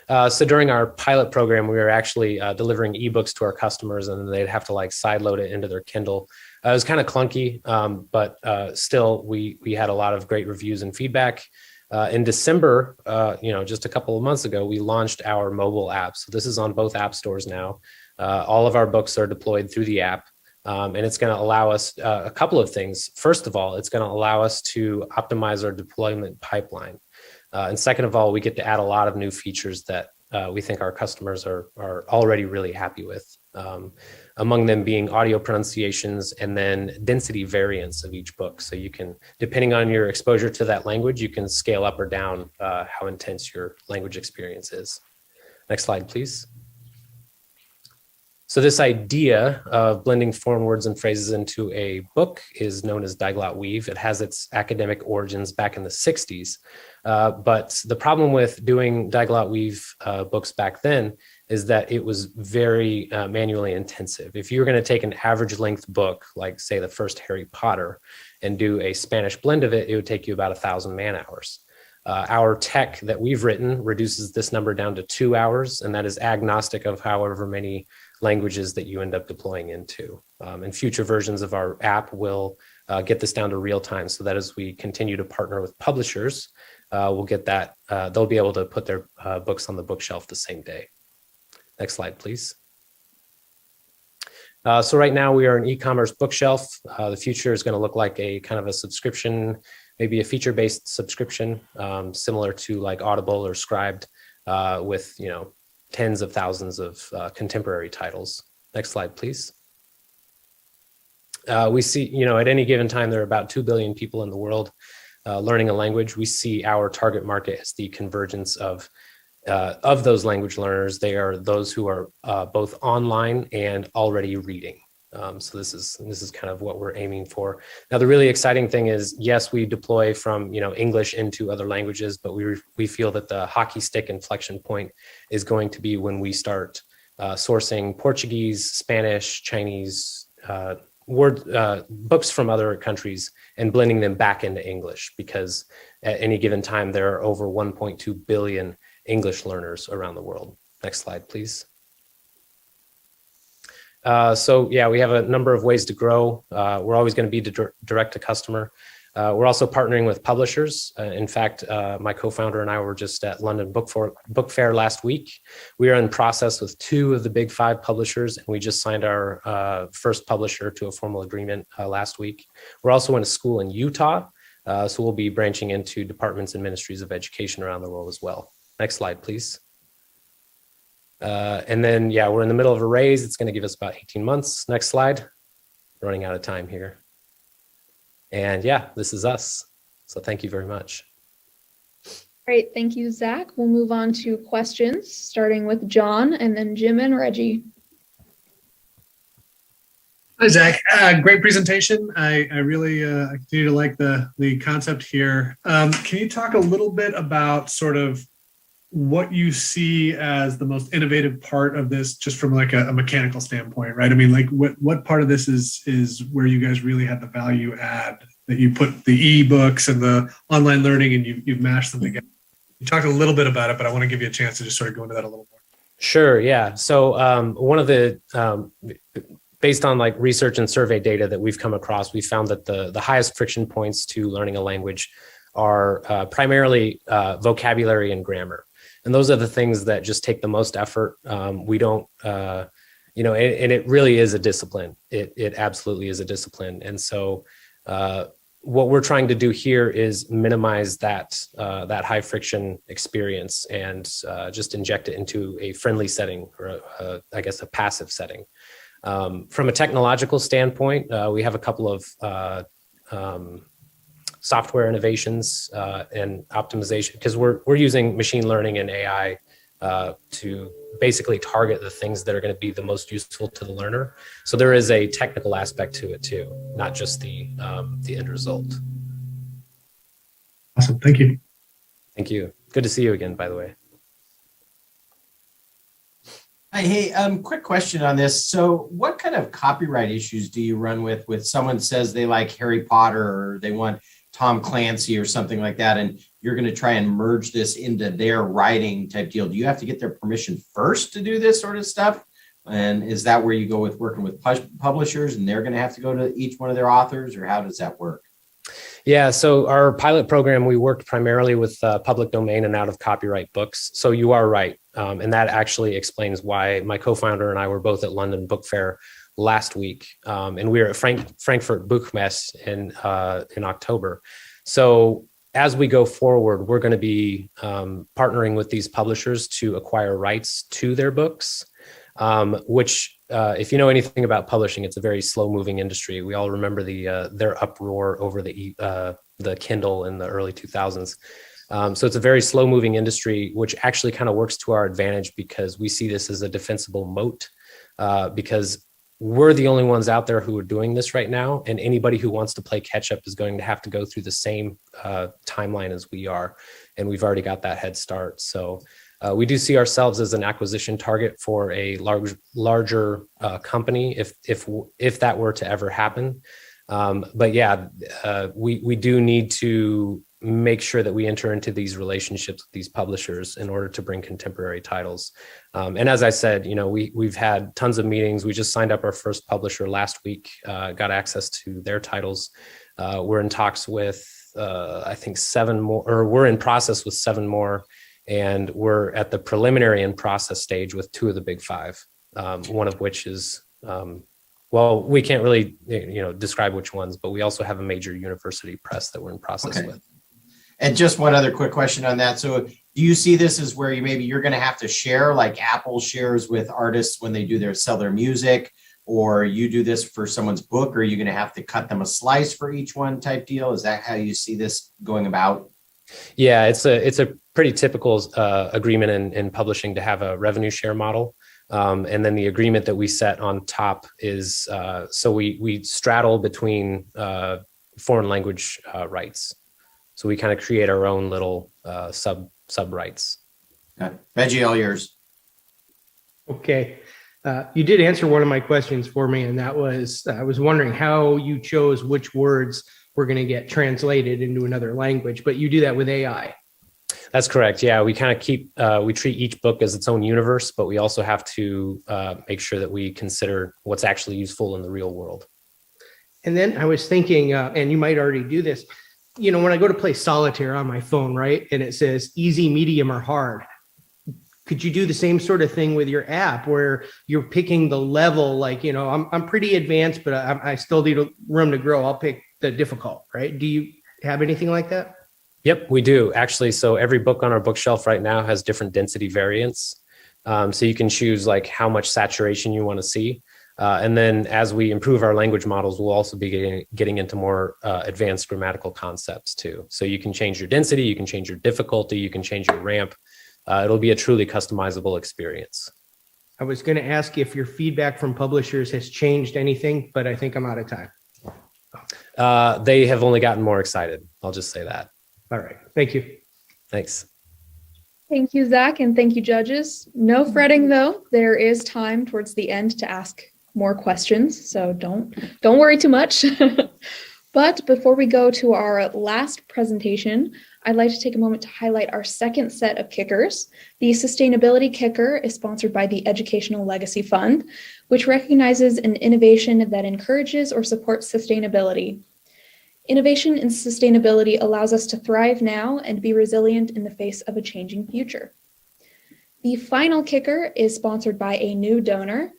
So during our pilot program, we were actually delivering ebooks to our customers, and they'd have to like sideload it into their Kindle. It was kind of clunky, but still, we had a lot of great reviews and feedback. In December, just a couple of months ago, we launched our mobile app. So this is on both app stores now. All of our books are deployed through the app, and it's going to allow us a couple of things. First of all, it's going to allow us to optimize our deployment pipeline. And second of all, we get to add a lot of new features that we think our customers are already really happy with. Among them being audio pronunciations and then density variants of each book. So you can, depending on your exposure to that language, you can scale up or down how intense your language experience is. Next slide, please. So this idea of blending foreign words and phrases into a book is known as diglot weave. It has its academic origins back in the 60s. But the problem with doing diglot weave books back then is that it was very manually intensive. If you were going to take an average length book, like say the first Harry Potter, and do a Spanish blend of it, it would take you about 1,000 man hours. Our tech that we've written reduces this number down to 2 hours, and that is agnostic of however many languages that you end up deploying into. And future versions of our app will get this down to real time, so that as we continue to partner with publishers, we'll get that, they'll be able to put their books on the bookshelf the same day. Next slide, please. So right now we are an e-commerce bookshelf. The future is going to look like a kind of a subscription, maybe a feature-based subscription, similar to like Audible or Scribed, with tens of thousands of contemporary titles. Next slide, please. We see, at any given time, there are about 2 billion people in the world learning a language. We see our target market as the convergence of those language learners. They are those who are both online and already reading. So this is kind of what we're aiming for. Now, the really exciting thing is, yes, we deploy from English into other languages, but we feel that the hockey stick inflection point is going to be when we start sourcing Portuguese, Spanish, Chinese books from other countries and blending them back into English, because at any given time there are over 1.2 billion English learners around the world. Next slide, please. So yeah, we have a number of ways to grow. We're always going to be direct to customer. We're also partnering with publishers. In fact, my co-founder and I were just at London Book Fair last week. We are in process with 2 of the big 5 publishers, and we just signed our first publisher to a formal agreement last week. We're also in a school in Utah, so we'll be branching into departments and ministries of education around the world as well. Next slide, please. And then, yeah, we're in the middle of a raise. It's going to give us about 18 months. Next slide. Running out of time here. And yeah, this is us. So thank you very much. Great, thank you, Zach. We'll move on to questions, starting with John and then Jim and Reggie. Hi, Zach. Great presentation. I really continue to like the concept here. Can you talk a little bit about sort of what you see as the most innovative part of this, just from like a mechanical standpoint, right? I mean, like what part of this is where you guys really had the value add, that you put the e-books and the online learning and you've mashed them together? You talked a little bit about it, but I want to give you a chance to just sort of go into that a little more. Sure. Yeah. So one of the, based on like research and survey data that we've come across, we found that the highest friction points to learning a language are primarily vocabulary and grammar. And those are the things that just take the most effort. We don't, and it really is a discipline. It absolutely is a discipline. And so what we're trying to do here is minimize that high friction experience and just inject it into a friendly setting, or I guess a passive setting. From a technological standpoint, we have a couple of software innovations and optimization, because we're using machine learning and AI to basically target the things that are going to be the most useful to the learner. So there is a technical aspect to it too, not just the end result. Awesome. Thank you. Thank you. Good to see you again, by the way. Hey, quick question on this. So what kind of copyright issues do you run with someone says they like Harry Potter or they want Tom Clancy or something like that, and you're going to try and merge this into their writing type deal? Do you have to get their permission first to do this sort of stuff? And is that where you go with working with publishers and they're going to have to go to each one of their authors, or how does that work? Yeah, so our pilot program, we worked primarily with public domain and out of copyright books. So you are right. And that actually explains why my co-founder and I were both at London Book Fair last week. And we were at Frankfurt Buchmesse in October. So as we go forward, we're going to be partnering with these publishers to acquire rights to their books, which if you know anything about publishing, it's a very slow moving industry. We all remember their uproar over the Kindle in the early 2000s. So it's a very slow moving industry, which actually kind of works to our advantage because we see this as a defensible moat, because we're the only ones out there who are doing this right now. And anybody who wants to play catch up is going to have to go through the same timeline as we are. And we've already got that head start. So we do see ourselves as an acquisition target for a larger company if that were to ever happen. But yeah, we do need to make sure that we enter into these relationships with these publishers in order to bring contemporary titles. And as I said, we've had tons of meetings. We just signed up our first publisher last week, got access to their titles. We're in talks with, I think 7 more, or we're in process with 7 more. And we're at the preliminary and process stage with 2 of the big 5, one of which is, well, we can't really, describe which ones, but we also have a major university press that we're in process with. And just one other quick question on that. So do you see this as where you're going to have to share, like Apple shares with artists when they sell their music, or you do this for someone's book, or are you going to have to cut them a slice for each one type deal? Is that how you see this going about? Yeah, it's a pretty typical agreement in publishing to have a revenue share model. And then the agreement that we set on top is, so we straddle between foreign language rights. So we kind of create our own little sub rights. Reggie, all yours. Okay. You did answer one of my questions for me, and that was, I was wondering how you chose which words were going to get translated into another language, but you do that with AI. That's correct. Yeah, we kind of we treat each book as its own universe, but we also have to make sure that we consider what's actually useful in the real world. And then I was thinking, and you might already do this, when I go to play solitaire on my phone, right, and it says easy, medium, or hard, could you do the same sort of thing with your app where you're picking the level? Like, I'm pretty advanced, but I still need room to grow. I'll pick the difficult, right? Do you have anything like that? Yep, we do actually. So every book on our bookshelf right now has different density variants. So you can choose like how much saturation you want to see. And then as we improve our language models, we'll also be getting into more advanced grammatical concepts too. So you can change your density, you can change your difficulty, you can change your ramp. It'll be a truly customizable experience. I was going to ask if your feedback from publishers has changed anything, but I think I'm out of time. They have only gotten more excited. I'll just say that. All right. Thank you. Thanks. Thank you, Zach, and thank you, judges. No fretting, though. There is time towards the end to ask more questions, so don't worry too much. But before we go to our last presentation, I'd like to take a moment to highlight our second set of kickers. The sustainability kicker is sponsored by the Educational Legacy Fund, which recognizes an innovation that encourages or supports sustainability. Innovation in sustainability allows us to thrive now and be resilient in the face of a changing future. The final kicker is sponsored by a new donor,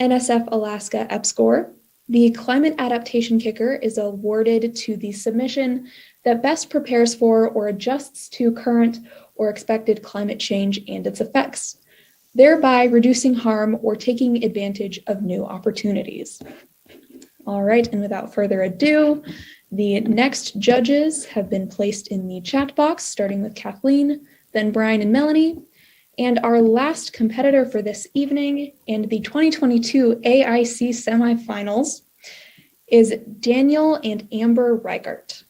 NSF Alaska EPSCoR. The climate adaptation kicker is awarded to the submission that best prepares for or adjusts to current or expected climate change and its effects, thereby reducing harm or taking advantage of new opportunities. All right, and without further ado, the next judges have been placed in the chat box, starting with Kathleen, then Brian and Melanie. And our last competitor for this evening and the 2022 AIC semifinals is Daniel and Amber Reichert,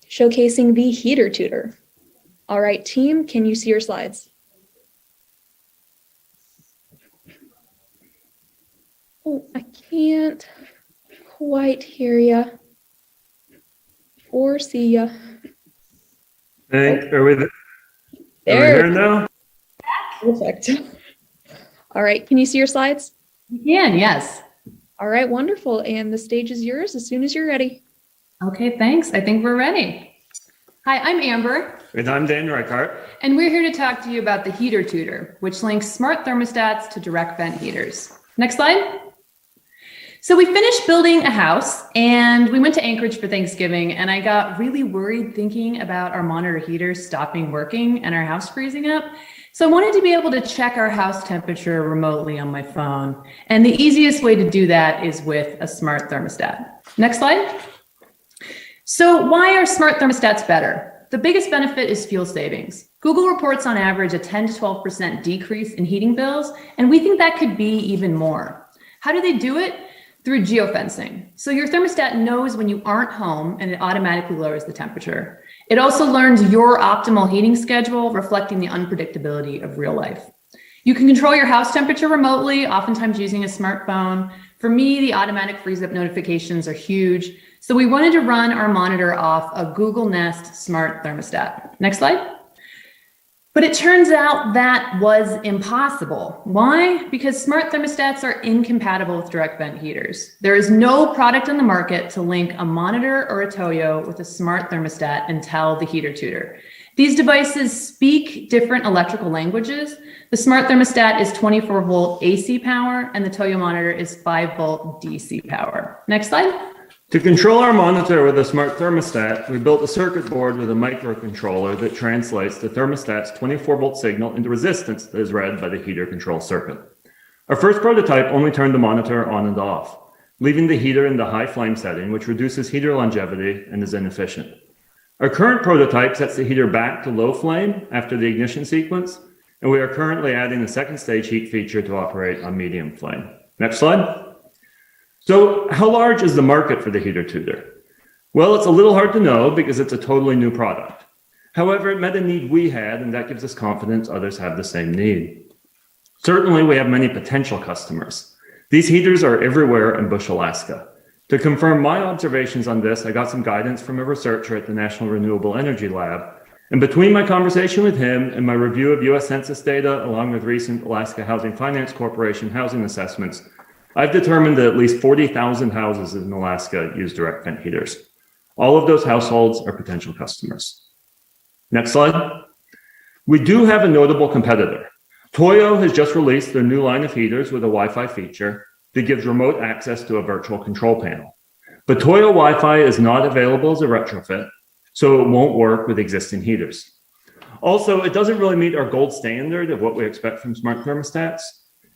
showcasing the heater tutor. All right, team, can you see your slides? Oh, I can't quite hear you or see you. Are we there now? Perfect. All right, can you see your slides? You can, yes. All right, wonderful. And the stage is yours as soon as you're ready. Okay, thanks. I think we're ready. Hi, I'm Amber. And I'm Dan Reichart. And we're here to talk to you about the heater tutor, which links smart thermostats to direct vent heaters. Next slide. So we finished building a house and we went to Anchorage for Thanksgiving, and I got really worried thinking about our monitor heaters stopping working and our house freezing up. So I wanted to be able to check our house temperature remotely on my phone. And the easiest way to do that is with a smart thermostat. Next slide. So why are smart thermostats better? The biggest benefit is fuel savings. Google reports on average a 10 to 12% decrease in heating bills, and we think that could be even more. How do they do it? Through geofencing. So your thermostat knows when you aren't home and it automatically lowers the temperature. It also learns your optimal heating schedule, reflecting the unpredictability of real life. You can control your house temperature remotely, oftentimes using a smartphone. For me, the automatic freeze up notifications are huge. So we wanted to run our monitor off a Google Nest smart thermostat. Next slide. But it turns out that was impossible. Why? Because smart thermostats are incompatible with direct vent heaters. There is no product on the market to link a monitor or a Toyo with a smart thermostat and tell the heater tutor. These devices speak different electrical languages. The smart thermostat is 24 volt AC power and the Toyo monitor is 5 volt DC power. Next slide. To control our monitor with a smart thermostat, we built a circuit board with a microcontroller that translates the thermostat's 24 volt signal into resistance that is read by the heater control circuit. Our first prototype only turned the monitor on and off, leaving the heater in the high flame setting, which reduces heater longevity and is inefficient. Our current prototype sets the heater back to low flame after the ignition sequence, and we are currently adding a second stage heat feature to operate on medium flame. Next slide. So how large is the market for the heater tutor? Well, it's a little hard to know because it's a totally new product. However, it met a need we had, and that gives us confidence others have the same need. Certainly, we have many potential customers. These heaters are everywhere in Bush, Alaska. To confirm my observations on this, I got some guidance from a researcher at the National Renewable Energy Lab. And between my conversation with him and my review of US Census data, along with recent Alaska Housing Finance Corporation housing assessments, I've determined that at least 40,000 houses in Alaska use direct vent heaters. All of those households are potential customers. Next slide. We do have a notable competitor. Toyo has just released their new line of heaters with a Wi-Fi feature that gives remote access to a virtual control panel. But Toyo Wi-Fi is not available as a retrofit, so it won't work with existing heaters. Also, it doesn't really meet our gold standard of what we expect from smart thermostats.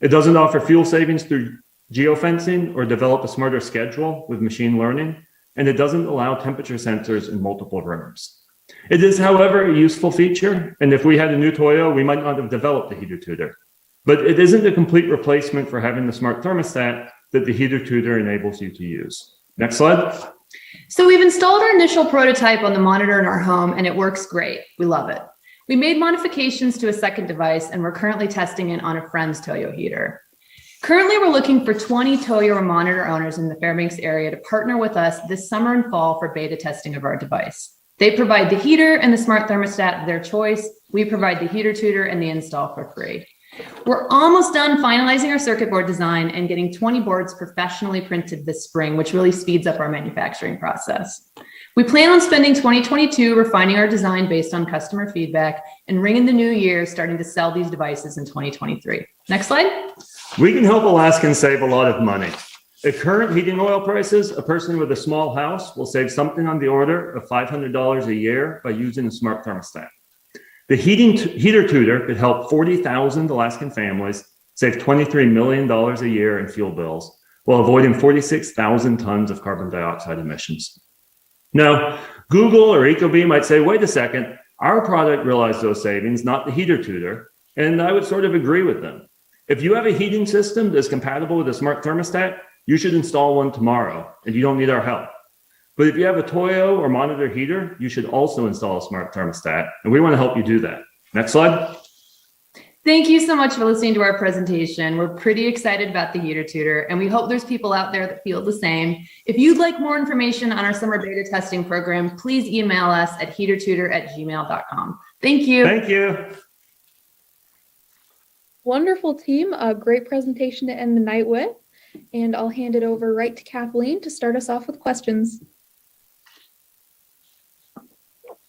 It doesn't offer fuel savings through geofencing or develop a smarter schedule with machine learning, and it doesn't allow temperature sensors in multiple rooms. It is, however, a useful feature, and if we had a new Toyo, we might not have developed the heater tutor. But it isn't a complete replacement for having the smart thermostat that the heater tutor enables you to use. Next slide. So we've installed our initial prototype on the monitor in our home and it works great. We love it. We made modifications to a second device and we're currently testing it on a friend's Toyo heater. Currently, we're looking for 20 Toyo monitor owners in the Fairbanks area to partner with us this summer and fall for beta testing of our device. They provide the heater and the smart thermostat of their choice. We provide the heater tutor and the install for free. We're almost done finalizing our circuit board design and getting 20 boards professionally printed this spring, which really speeds up our manufacturing process. We plan on spending 2022 refining our design based on customer feedback and ringing the new year, starting to sell these devices in 2023. Next slide. We can help Alaskans save a lot of money. At current heating oil prices, a person with a small house will save something on the order of $500 a year by using a smart thermostat. The heater tutor could help 40,000 Alaskan families save $23 million a year in fuel bills while avoiding 46,000 tons of carbon dioxide emissions. Now, Google or Ecobee might say, wait a second, our product realized those savings, not the heater tutor. And I would sort of agree with them. If you have a heating system that's compatible with a smart thermostat, you should install one tomorrow and you don't need our help. But if you have a Toyo or monitor heater, you should also install a smart thermostat, and we want to help you do that. Next slide. Thank you so much for listening to our presentation. We're pretty excited about the heater tutor, and we hope there's people out there that feel the same. If you'd like more information on our summer beta testing program, please email us at heatertutor@gmail.com. Thank you. Thank you. Wonderful team, a great presentation to end the night with. And I'll hand it over right to Kathleen to start us off with questions.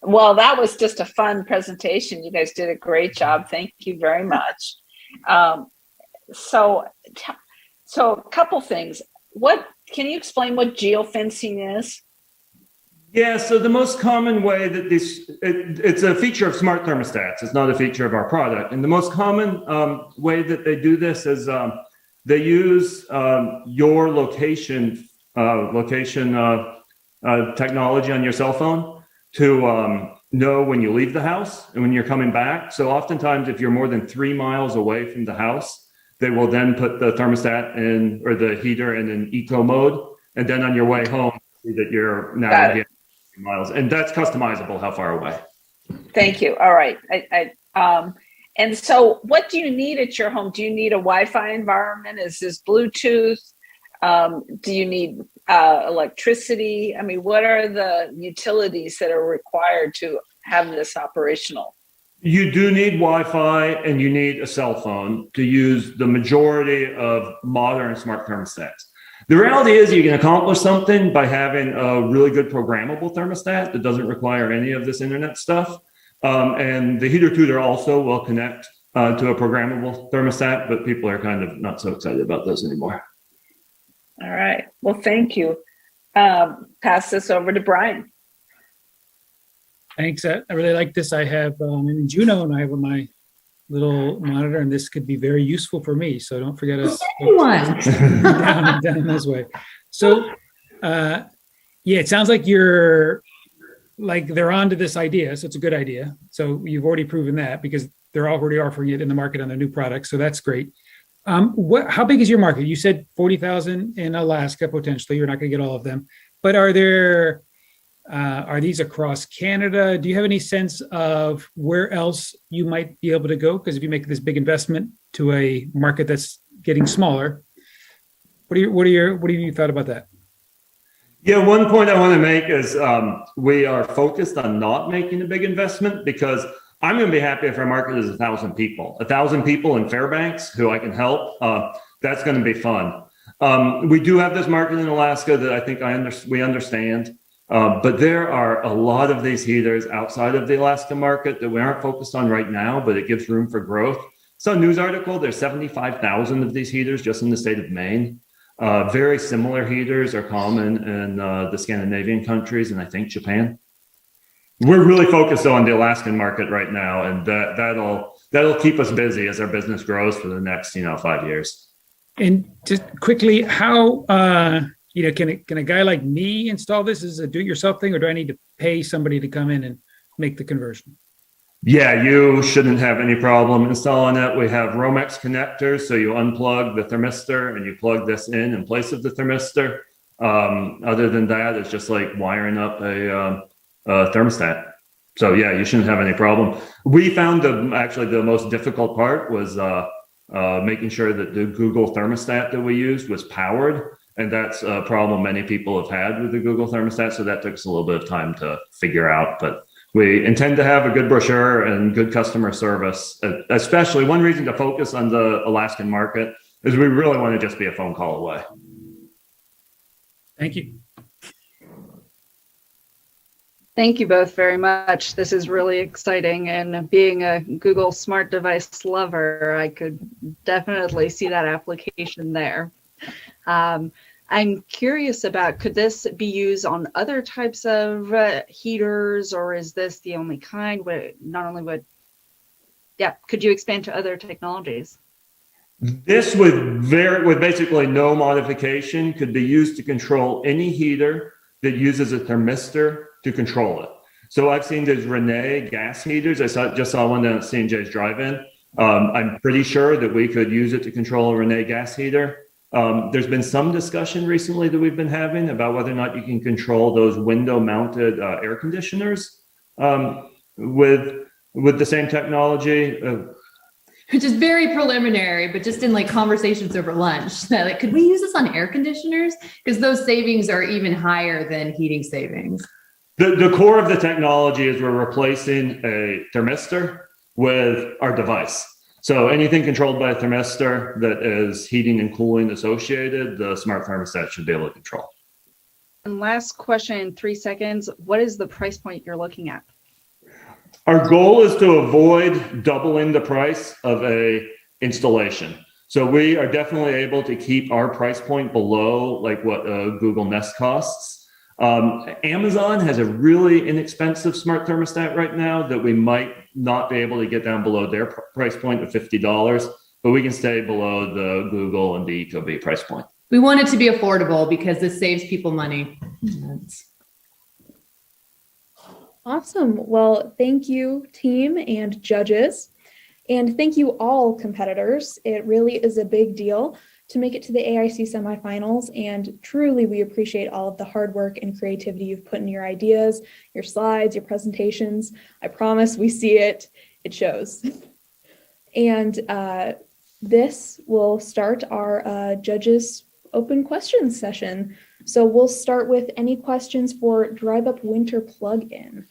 Well, that was just a fun presentation. You guys did a great job. Thank you very much. So a couple things. Can you explain what geofencing is? Yeah, so the most common way that it's a feature of smart thermostats. It's not a feature of our product. And the most common way that they do this is they use your location technology on your cell phone to know when you leave the house and when you're coming back. So oftentimes, if you're more than 3 miles away from the house, they will then put the thermostat in or the heater in an eco mode. And then on your way home, see that you're now again 3 miles. And that's customizable how far away. Thank you. All right. And so what do you need at your home? Do you need a Wi-Fi environment? Is this Bluetooth? Do you need electricity? I mean, what are the utilities that are required to have this operational? You do need Wi-Fi and you need a cell phone to use the majority of modern smart thermostats. The reality is you can accomplish something by having a really good programmable thermostat that doesn't require any of this internet stuff. And the heater tutor also will connect to a programmable thermostat, but people are kind of not so excited about those anymore. All right. Well, thank you. Pass this over to Brian. Thanks. I really like this. I have in Juno and I have my little monitor, and this could be very useful for me. So don't forget us down this way. So yeah, it sounds like they're on to this idea. So it's a good idea. So you've already proven that because they're already offering it in the market on their new product. So that's great. How big is your market? You said 40,000 in Alaska, potentially. You're not going to get all of them, but are these across Canada? Do you have any sense of where else you might be able to go? Because if you make this big investment to a market that's getting smaller, what have you thought about that? Yeah, one point I want to make is we are focused on not making a big investment because I'm going to be happy if our market is 1,000 people. 1,000 people in Fairbanks who I can help. That's going to be fun. We do have this market in Alaska that I think we understand. But there are a lot of these heaters outside of the Alaska market that we aren't focused on right now, but it gives room for growth. So a news article, there's 75,000 of these heaters just in the state of Maine. Very similar heaters are common in the Scandinavian countries and I think Japan. We're really focused on the Alaskan market right now, and that'll keep us busy as our business grows for the next 5 years. And just quickly, how can a guy like me install this? Is it a do-it-yourself thing, or do I need to pay somebody to come in and make the conversion? Yeah, you shouldn't have any problem installing it. We have Romex connectors, so you unplug the thermistor and you plug this in place of the thermistor. Other than that, it's just like wiring up a thermostat. So yeah, you shouldn't have any problem. We found actually the most difficult part was making sure that the Google thermostat that we used was powered. And that's a problem many people have had with the Google thermostat. So that took us a little bit of time to figure out, but we intend to have a good brochure and good customer service. Especially one reason to focus on the Alaskan market is we really want to just be a phone call away. Thank you. Thank you both very much. This is really exciting. And being a Google smart device lover, I could definitely see that application there. I'm curious about, could this be used on other types of heaters, or is this the only kind? Could you expand to other technologies? This with basically no modification could be used to control any heater that uses a thermistor to control it. So I've seen these Rene gas heaters. I just saw one down at C&J's drive-in. I'm pretty sure that we could use it to control a Rene gas heater. There's been some discussion recently that we've been having about whether or not you can control those window-mounted air conditioners with the same technology. Which is very preliminary, but just in like conversations over lunch, that like, could we use this on air conditioners? Because those savings are even higher than heating savings. The core of the technology is we're replacing a thermistor with our device. So anything controlled by a thermistor that is heating and cooling associated, the smart thermostat should be able to control. And last question in 3 seconds, what is the price point you're looking at? Our goal is to avoid doubling the price of a installation. So we are definitely able to keep our price point below like what Google Nest costs. Amazon has a really inexpensive smart thermostat right now that we might not be able to get down below their price point of $50, but we can stay below the Google and the Ecobee price point. We want it to be affordable because this saves people money. Awesome. Well, thank you, team and judges. And thank you all competitors. It really is a big deal to make it to the AIC semifinals. And truly, we appreciate all of the hard work and creativity you've put in your ideas, your slides, your presentations. I promise we see it. It shows. And this will start our judges open questions session. So we'll start with any questions for Drive Up Winter plugin.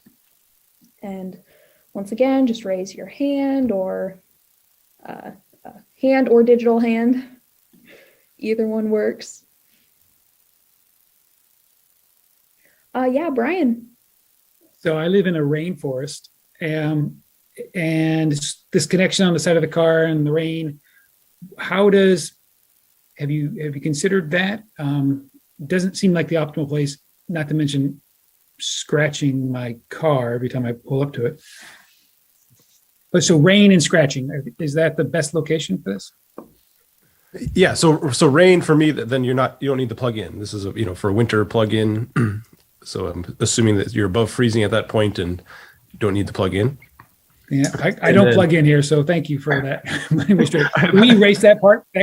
And once again, just raise your hand or digital hand. Either one works. Yeah, Brian. So I live in a rainforest, and this connection on the side of the car and the rain. Have you considered that? Doesn't seem like the optimal place. Not to mention scratching my car every time I pull up to it. But so rain and scratching, is that the best location for this? Yeah, so rain for me, then you don't need the plug-in. This is for a winter plug-in. So I'm assuming that you're above freezing at that point and you don't need the plug-in. Yeah, I don't plug in here, so thank you for that. Can we erase that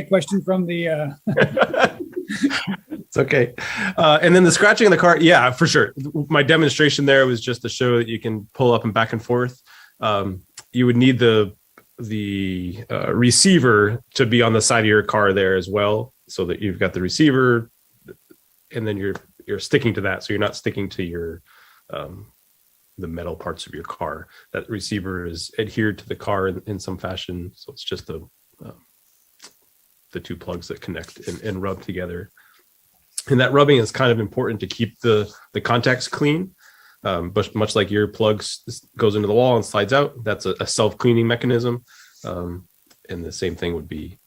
question from the? It's okay. And then the scratching in the car, yeah, for sure. My demonstration there was just to show that you can pull up and back and forth. You would need the receiver to be on the side of your car there as well, so that you've got the receiver, and then you're sticking to that, so you're not sticking to your the metal parts of your car. That receiver is adhered to the car in some fashion, so it's just the two plugs that connect and rub together. And that rubbing is kind of important to keep the contacts clean. But much like your plugs goes into the wall and slides out, that's a self-cleaning mechanism. And the same thing would be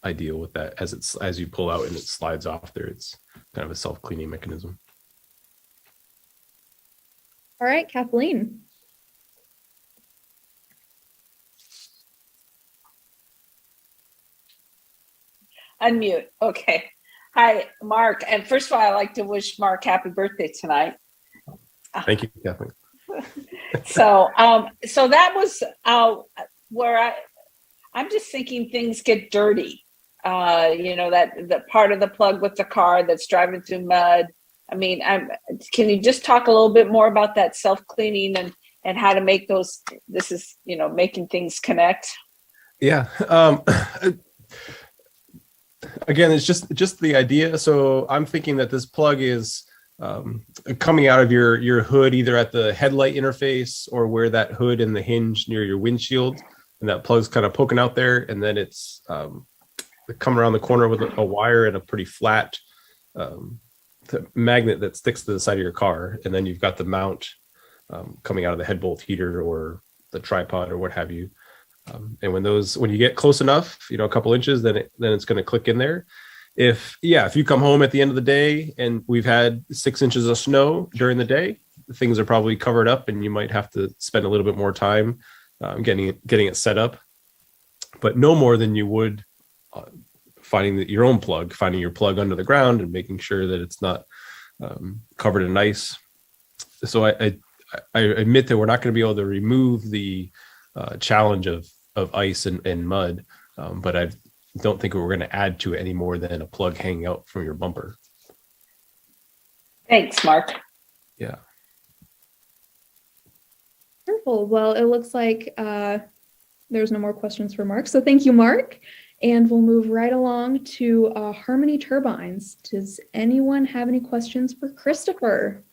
ideal with that as you pull out and it slides off there. It's kind of a self-cleaning mechanism. All right, Kathleen. Unmute. Okay. Hi, Mark. And first of all, I'd like to wish Mark happy birthday tonight. Thank you, Kathleen. So that was where I'm just thinking things get dirty. That part of the plug with the car that's driving through mud. I mean, can you just talk a little bit more about that self-cleaning and how to make those, this is, making things connect? Yeah. Again, it's just the idea. So I'm thinking that this plug is coming out of your hood, either at the headlight interface or where that hood and the hinge near your windshield, and that plug's kind of poking out there, and then it's coming around the corner with a wire and a pretty flat magnet that sticks to the side of your car, and then you've got the mount coming out of the head bolt heater or the tripod or what have you. And when you get close enough, a couple inches, then it's going to click in there. If you come home at the end of the day and we've had 6 inches of snow during the day, things are probably covered up and you might have to spend a little bit more time getting it set up, but no more than you would finding your plug under the ground and making sure that it's not covered in ice. So I admit that we're not going to be able to remove the challenge of ice and mud, but I don't think we're going to add to it any more than a plug hanging out from your bumper. Thanks, Mark. Yeah. Wonderful. Well, it looks like there's no more questions for Mark. So thank you, Mark. And we'll move right along to Harmony Turbines. Does anyone have any questions for Christopher?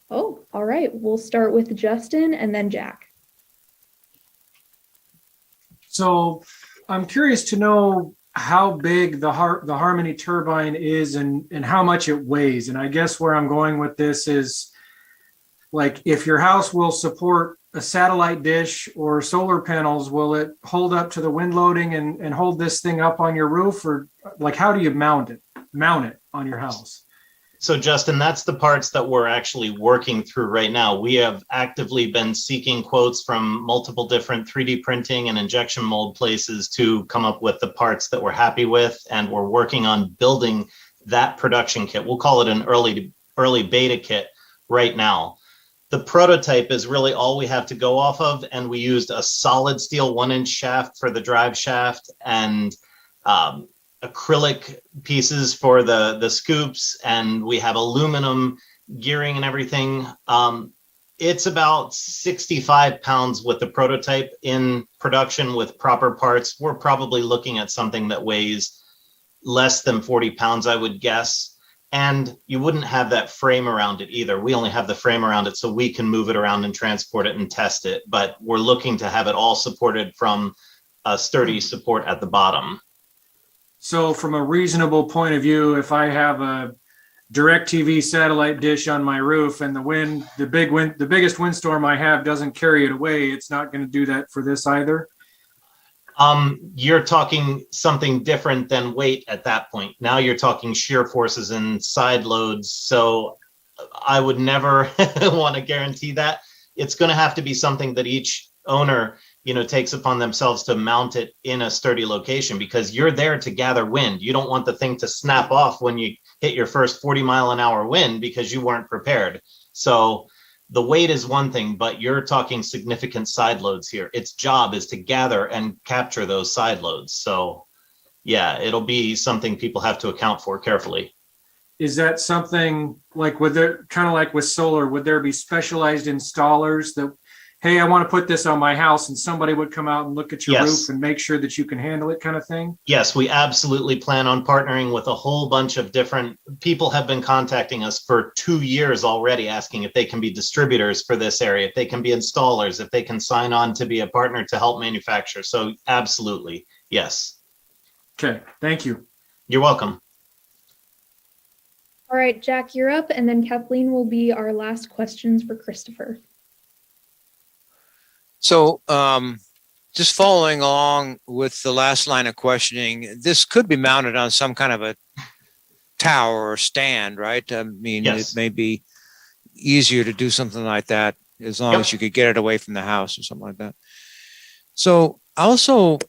Oh, all right. We'll start with Justin and then Jack. So I'm curious to know how big the Harmony turbine is and how much it weighs. And I guess where I'm going with this is, like, if your house will support a satellite dish or solar panels, will it hold up to the wind loading and hold this thing up on your roof? Or like, how do you mount it on your house? So Justin, that's the parts that we're actually working through right now. We have actively been seeking quotes from multiple different 3D printing and injection mold places to come up with the parts that we're happy with. And we're working on building that production kit. We'll call it an early beta kit right now. The prototype is really all we have to go off of. And we used a solid steel 1-inch shaft for the drive shaft and acrylic pieces for the scoops, and we have aluminum gearing and everything. It's about 65 pounds with the prototype. In production with proper parts, we're probably looking at something that weighs less than 40 pounds, I would guess. And you wouldn't have that frame around it either. We only have the frame around it so we can move it around and transport it and test it. But we're looking to have it all supported from a sturdy support at the bottom. So from a reasonable point of view, if I have a DirecTV satellite dish on my roof and the biggest windstorm I have doesn't carry it away, it's not going to do that for this either? You're talking something different than weight at that point. Now you're talking shear forces and side loads. So I would never want to guarantee that. It's going to have to be something that each owner takes upon themselves to mount it in a sturdy location, because you're there to gather wind. You don't want the thing to snap off when you hit your first 40-mile-an-hour wind because you weren't prepared. So the weight is one thing, but you're talking significant side loads here. Its job is to gather and capture those side loads. So yeah, it'll be something people have to account for carefully. Is that something like kind of like with solar, would there be specialized installers that, hey, I want to put this on my house, and somebody would come out and look at your roof and make sure that you can handle it, kind of thing? Yes, we absolutely plan on partnering with a whole bunch of different people. Have been contacting us for 2 years already, asking if they can be distributors for this area, if they can be installers, if they can sign on to be a partner to help manufacture. So absolutely, yes. Okay, thank you. You're welcome. All right, Jack, you're up, and then Kathleen will be our last questions for Christopher. So just following along with the last line of questioning, this could be mounted on some kind of a tower or stand, right? I mean, Yes. it may be easier to do something like that as long as you could get it away from the house or something like that. So also,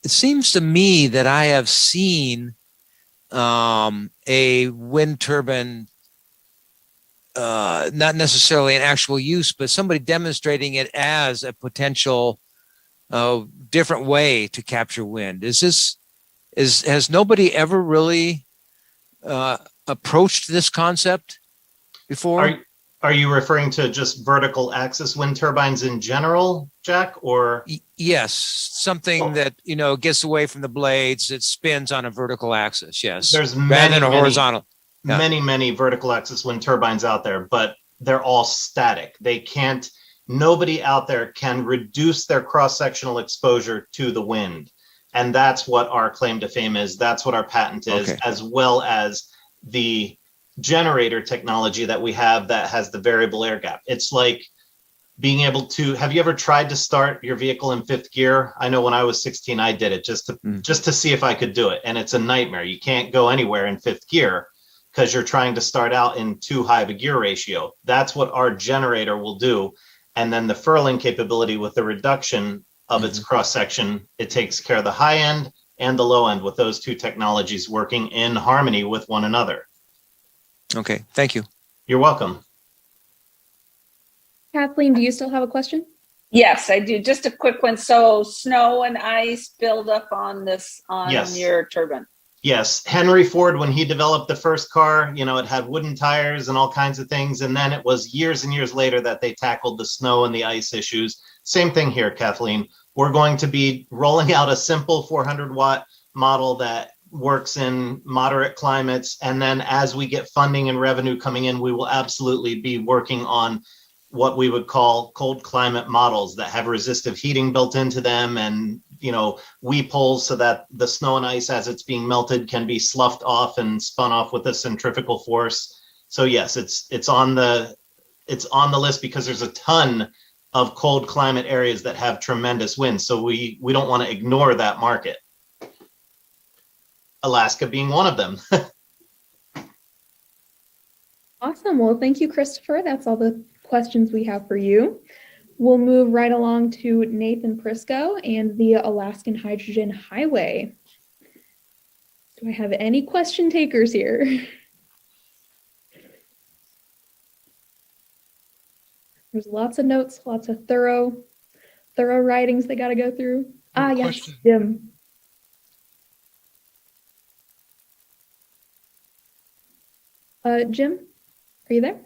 it seems to me that I have seen a wind turbine, not necessarily an actual use, but somebody demonstrating it as a potential different way to capture wind. Has nobody ever really approached this concept before? Are you referring to just vertical axis wind turbines in general, Jack, or? Yes, something that, gets away from the blades. It spins on a vertical axis. Yes. There's rather than a horizontal. Yeah. Many vertical axis wind turbines out there, but they're all static. Nobody out there can reduce their cross-sectional exposure to the wind. And that's what our claim to fame is. That's what our patent is, as well as the generator technology that we have that has the variable air gap. It's like being able to, have you ever tried to start your vehicle in fifth gear? I know when I was 16, I did it just to see if I could do it. And it's a nightmare. You can't go anywhere in fifth gear because you're trying to start out in too high of a gear ratio. That's what our generator will do. And then the furling capability with the reduction of its cross section, it takes care of the high end and the low end with those two technologies working in harmony with one another. Okay, thank you. You're welcome. Kathleen, do you still have a question? Yes, I do. Just a quick one. So snow and ice build up on Yes. your turbine. Yes, Henry Ford, when he developed the first car, it had wooden tires and all kinds of things. And then it was years and years later that they tackled the snow and the ice issues. Same thing here, Kathleen. We're going to be rolling out a simple 400-watt model that works in moderate climates. And then as we get funding and revenue coming in, we will absolutely be working on what we would call cold climate models that have resistive heating built into them and, weep holes so that the snow and ice as it's being melted can be sloughed off and spun off with a centrifugal force. So yes, it's on the list because there's a ton of cold climate areas that have tremendous winds. So we don't want to ignore that market. Alaska being one of them. Awesome. Well, thank you, Christopher. That's all the questions we have for you. We'll move right along to Nathan Prisco and the Alaskan Hydrogen Highway. Do I have any question takers here? There's lots of notes, lots of thorough writings they got to go through. Yes, Jim. Jim, are you there?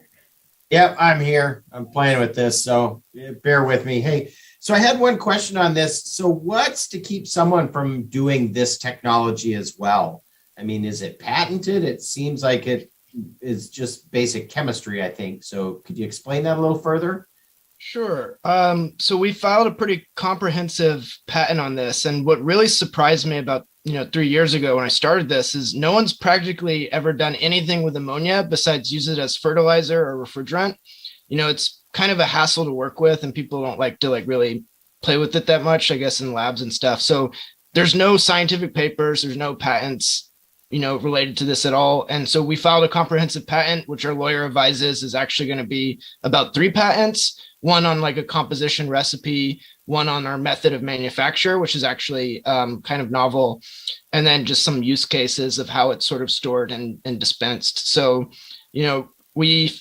Yep, I'm here. I'm playing with this, so bear with me. Hey, so I had one question on this. So what's to keep someone from doing this technology as well? I mean, is it patented? It seems like it is just basic chemistry, I think. So could you explain that a little further? Sure. So we filed a pretty comprehensive patent on this. And what really surprised me about 3 years ago when I started this is no one's practically ever done anything with ammonia besides use it as fertilizer or refrigerant. It's kind of a hassle to work with and people don't like to really play with it that much, I guess, in labs and stuff. So there's no scientific papers, there's no patents, related to this at all. And so we filed a comprehensive patent, which our lawyer advises is actually going to be about 3 patents, one on a composition recipe, one on our method of manufacture, which is actually kind of novel, and then just some use cases of how it's sort of stored and dispensed. So, we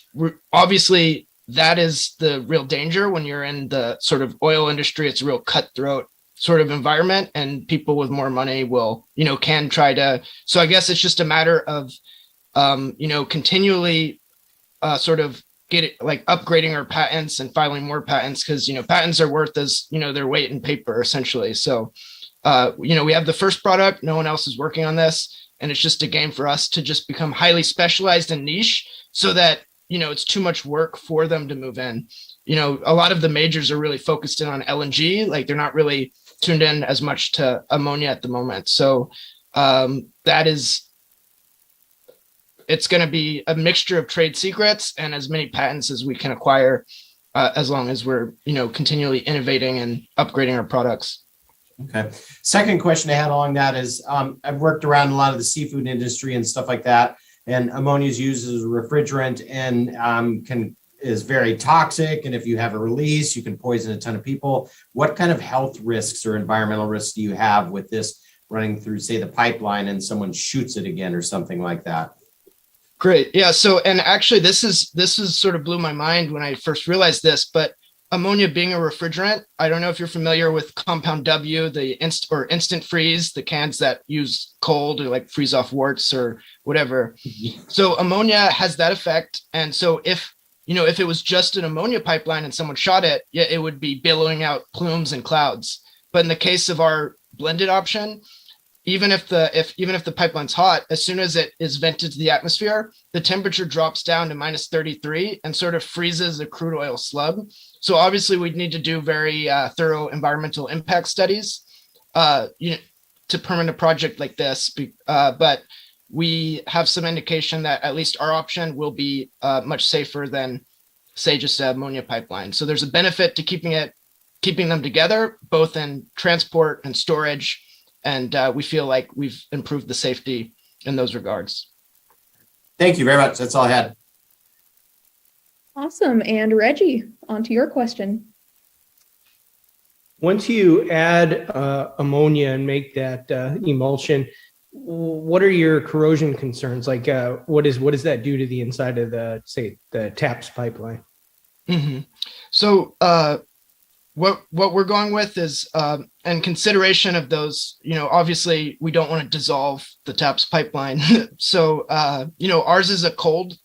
obviously that is the real danger when you're in the sort of oil industry. It's a real cutthroat sort of environment, and people with more money will, can try to. So I guess it's just a matter of, continually sort of get it upgrading our patents and filing more patents because patents are worth as their weight in paper essentially. So we have the first product, no one else is working on this, and it's just a game for us to just become highly specialized and niche so that it's too much work for them to move in. A lot of the majors are really focused in on LNG, they're not really tuned in as much to ammonia at the moment. So it's going to be a mixture of trade secrets and as many patents as we can acquire, as long as we're, continually innovating and upgrading our products. Okay. Second question I had along that is I've worked around a lot of the seafood industry and stuff like that, and ammonia is used as a refrigerant and is very toxic. And if you have a release, you can poison a ton of people. What kind of health risks or environmental risks do you have with this running through, say, the pipeline and someone shoots it again or something like that? Great. Yeah. So, and actually this is sort of blew my mind when I first realized this, but ammonia being a refrigerant, I don't know if you're familiar with Compound W, the instant freeze, the cans that use cold or like freeze off warts or whatever. So ammonia has that effect. And so if it was just an ammonia pipeline and someone shot it, yeah, it would be billowing out plumes and clouds. But in the case of our blended option, even if the pipeline's hot, as soon as it is vented to the atmosphere, the temperature drops down to minus 33 and sort of freezes the crude oil slug. So obviously we'd need to do very thorough environmental impact studies to permit a project like this. But we have some indication that at least our option will be much safer than, say, just an ammonia pipeline. So there's a benefit to keeping them together, both in transport and storage. And we feel like we've improved the safety in those regards. Thank you very much. That's all I had. Awesome. And Reggie, on to your question. Once you add ammonia and make that emulsion, what are your corrosion concerns? Like, what does that do to the inside of the TAPS pipeline? Mm-hmm. So what we're going with is in consideration of those, obviously we don't want to dissolve the TAPS pipeline. So, ours is a cold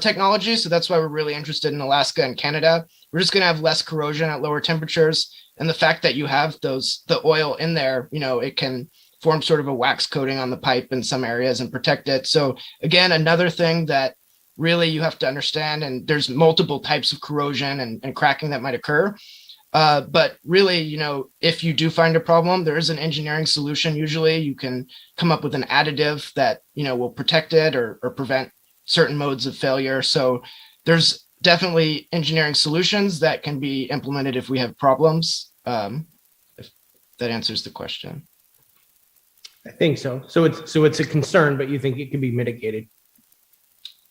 technology. So that's why we're really interested in Alaska and Canada. We're just going to have less corrosion at lower temperatures. And the fact that you have the oil in there, it can form sort of a wax coating on the pipe in some areas and protect it. So again, another thing that really you have to understand, and there's multiple types of corrosion and cracking that might occur. But really, if you do find a problem, there is an engineering solution. Usually you can come up with an additive that, will protect it or prevent certain modes of failure. So there's definitely engineering solutions that can be implemented if we have problems. If that answers the question. I think so. So it's a concern, but you think it can be mitigated.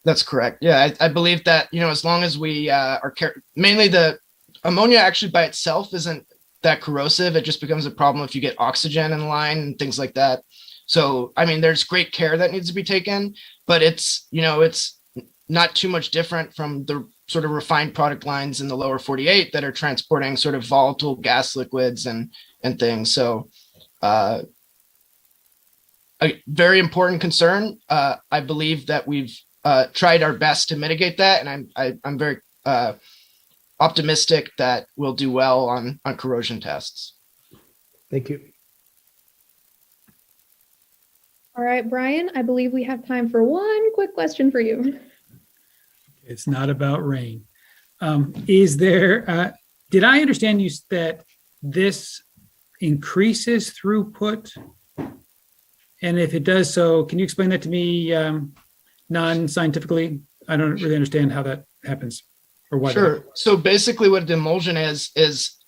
That's correct. Yeah, I believe that, as long as we are mainly the ammonia actually by itself isn't that corrosive. It just becomes a problem if you get oxygen in line and things like that. So, there's great care that needs to be taken, but it's not too much different from the sort of refined product lines in the lower 48 that are transporting sort of volatile gas liquids and things. So, a very important concern. I believe that we've tried our best to mitigate that, and I'm very optimistic that we'll do well on corrosion tests. Thank you. All right, Brian, I believe we have time for one quick question for you. It's not about rain. Is there, did I understand you that this increases throughput? And if it does so, can you explain that to me non-scientifically? I don't really understand how that happens or why. Sure. So basically what the emulsion is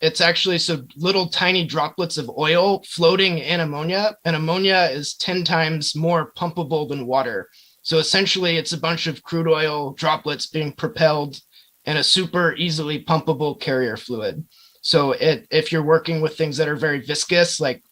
it's actually little tiny droplets of oil floating in ammonia, and ammonia is 10 times more pumpable than water. So essentially it's a bunch of crude oil droplets being propelled in a super easily pumpable carrier fluid. So if you're working with things that are very viscous, like,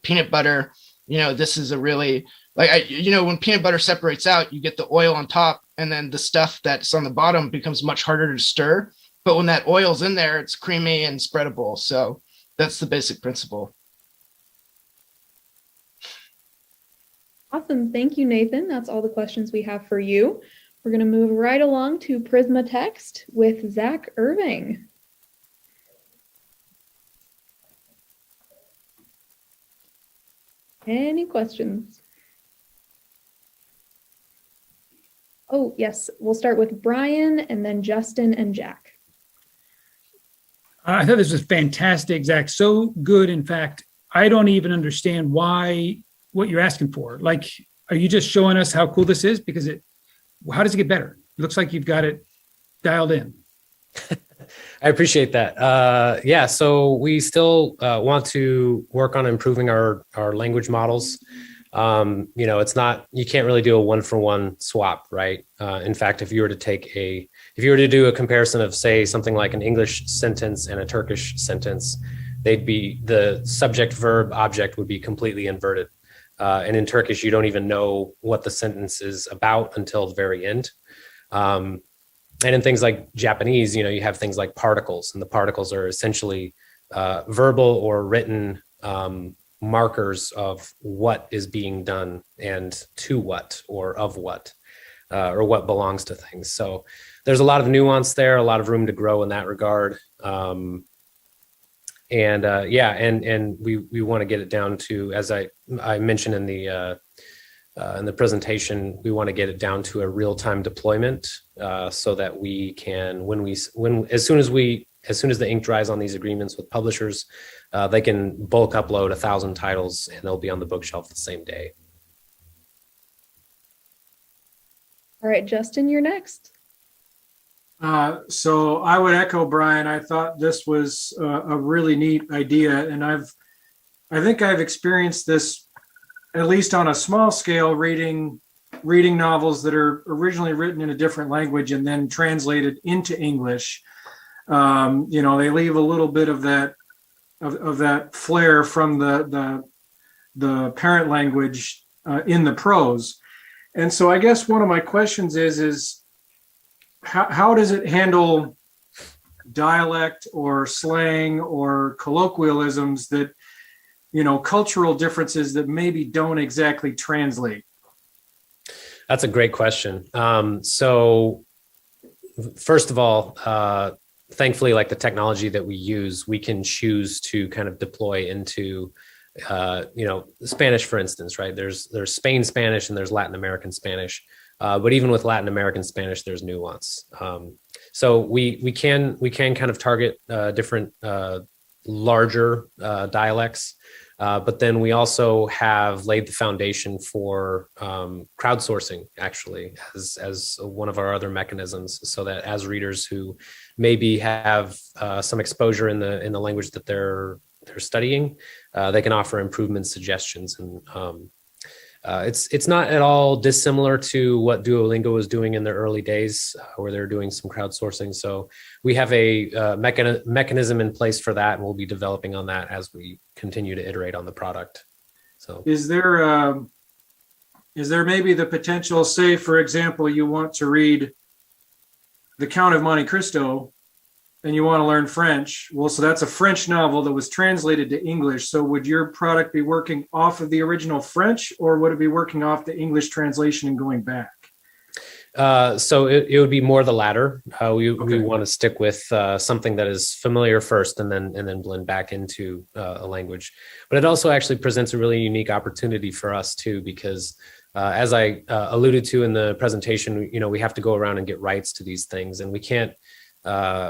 peanut butter, this is a really, when peanut butter separates out, you get the oil on top, and then the stuff that's on the bottom becomes much harder to stir. But when that oil's in there, it's creamy and spreadable. So that's the basic principle. Awesome. Thank you, Nathan. That's all the questions we have for you. We're going to move right along to Prisma Text with Zach Irving. Any questions? Oh, yes. We'll start with Brian and then Justin and Jack. I thought this was fantastic, Zach. So good. In fact, I don't even understand what you're asking for. Like, are you just showing us how cool this is? Because how does it get better? It looks like you've got it dialed in. I appreciate that. Yeah, so we still want to work on improving our language models. It's not, you can't really do a one-for-one swap, right? In fact, if you were to do a comparison of, say, something like an English sentence and a Turkish sentence, the subject, verb, object would be completely inverted. And in Turkish, you don't even know what the sentence is about until the very end. And in things like Japanese, you have things like particles, and the particles are essentially verbal or written markers of what is being done and to what or of what or what belongs to things. So there's a lot of nuance there, a lot of room to grow in that regard. And we want to get it down to, as I mentioned in the presentation, we want to get it down to a real-time deployment so that we can, as soon as the ink dries on these agreements with publishers, they can bulk upload 1,000 titles and they'll be on the bookshelf the same day. All right, Justin, you're next. So I would echo Brian. I thought this was a really neat idea, and I think I've experienced this at least on a small scale, reading novels that are originally written in a different language and then translated into English. They leave a little bit of that flair from the parent language in the prose. And so I guess one of my questions is how does it handle dialect or slang or colloquialisms that, cultural differences that maybe don't exactly translate? That's a great question. So first of all, thankfully, like the technology that we use, we can choose to kind of deploy into, Spanish, for instance, right? There's Spain Spanish and there's Latin American Spanish. But even with Latin American Spanish, there's nuance. So we can kind of target different larger dialects, but then we also have laid the foundation for crowdsourcing, actually, as one of our other mechanisms, so that as readers who maybe have some exposure in the language that they're studying, they can offer improvement suggestions. And it's not at all dissimilar to what Duolingo was doing in their early days, where they're doing some crowdsourcing. So we have a mechanism in place for that, and we'll be developing on that as we continue to iterate on the product. So is there maybe the potential, say, for example, you want to read The Count of Monte Cristo and you want to learn French? Well, so that's a French novel that was translated to English. So would your product be working off of the original French, or would it be working off the English translation and going back? So it would be more the latter. We want to stick with something that is familiar first, and then blend back into a language. But it also actually presents a really unique opportunity for us too, because as I alluded to in the presentation, we have to go around and get rights to these things, and we can't.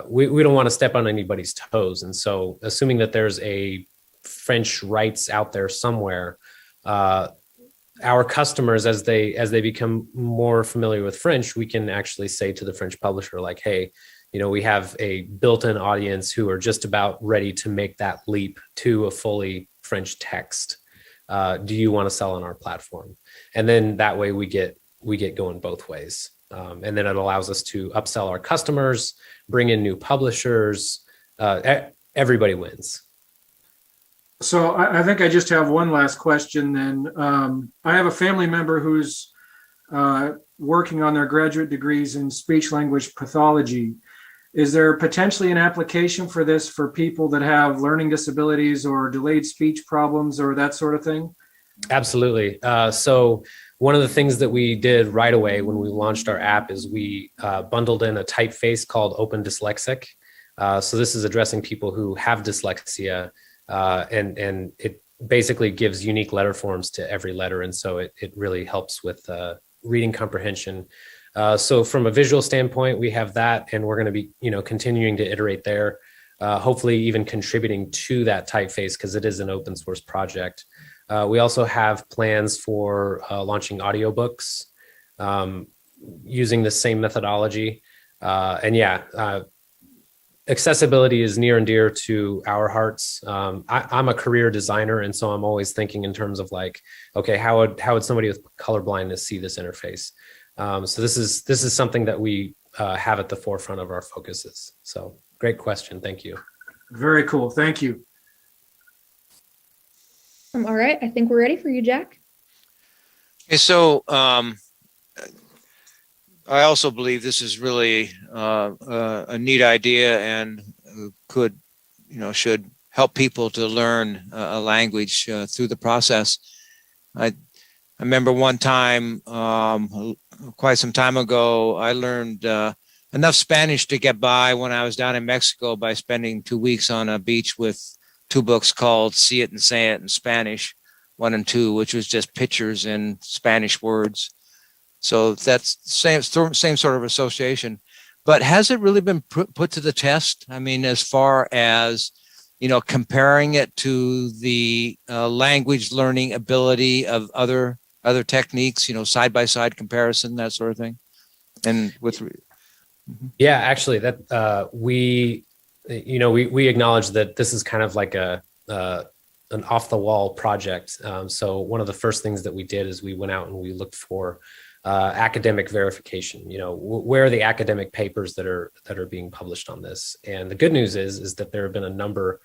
We don't want to step on anybody's toes. And so assuming that there's a French rights out there somewhere, our customers, as they become more familiar with French, we can actually say to the French publisher, like, hey, we have a built-in audience who are just about ready to make that leap to a fully French text. Do you want to sell on our platform? And then that way we get going both ways. And then it allows us to upsell our customers, bring in new publishers. Everybody wins. So I think I just have one last question then. I have a family member who's working on their graduate degrees in speech language pathology. Is there potentially an application for this for people that have learning disabilities or delayed speech problems or that sort of thing? Absolutely. So one of the things that we did right away when we launched our app is we bundled in a typeface called Open Dyslexic. So this is addressing people who have dyslexia, and it basically gives unique letter forms to every letter. And so it really helps with reading comprehension. So from a visual standpoint, we have that, and we're going to be, continuing to iterate there, hopefully even contributing to that typeface because it is an open source project. We also have plans for launching audiobooks using the same methodology. accessibility is near and dear to our hearts. I'm a career designer, and so I'm always thinking in terms of like, okay, how would somebody with color blindness see this interface? So this is something that we have at the forefront of our focuses. So great question. Thank you. Very cool. Thank you. All right, I think we're ready for you, Jack. Okay, so I also believe this is really a neat idea and could, should help people to learn a language through the process. I remember one time, quite some time ago, I learned enough Spanish to get by when I was down in Mexico by spending 2 weeks on a beach with 2 books called See It and Say It in Spanish, 1 and 2, which was just pictures in Spanish words. So that's same sort of association. But has it really been put to the test? I mean, as far as, comparing it to the language learning ability of other techniques, side-by-side comparison, that sort of thing? And with... Yeah, actually that we acknowledge that this is kind of like an off the wall project. So one of the first things that we did is we went out and we looked for academic verification. Where are the academic papers that are being published on this? And the good news is that there have been a number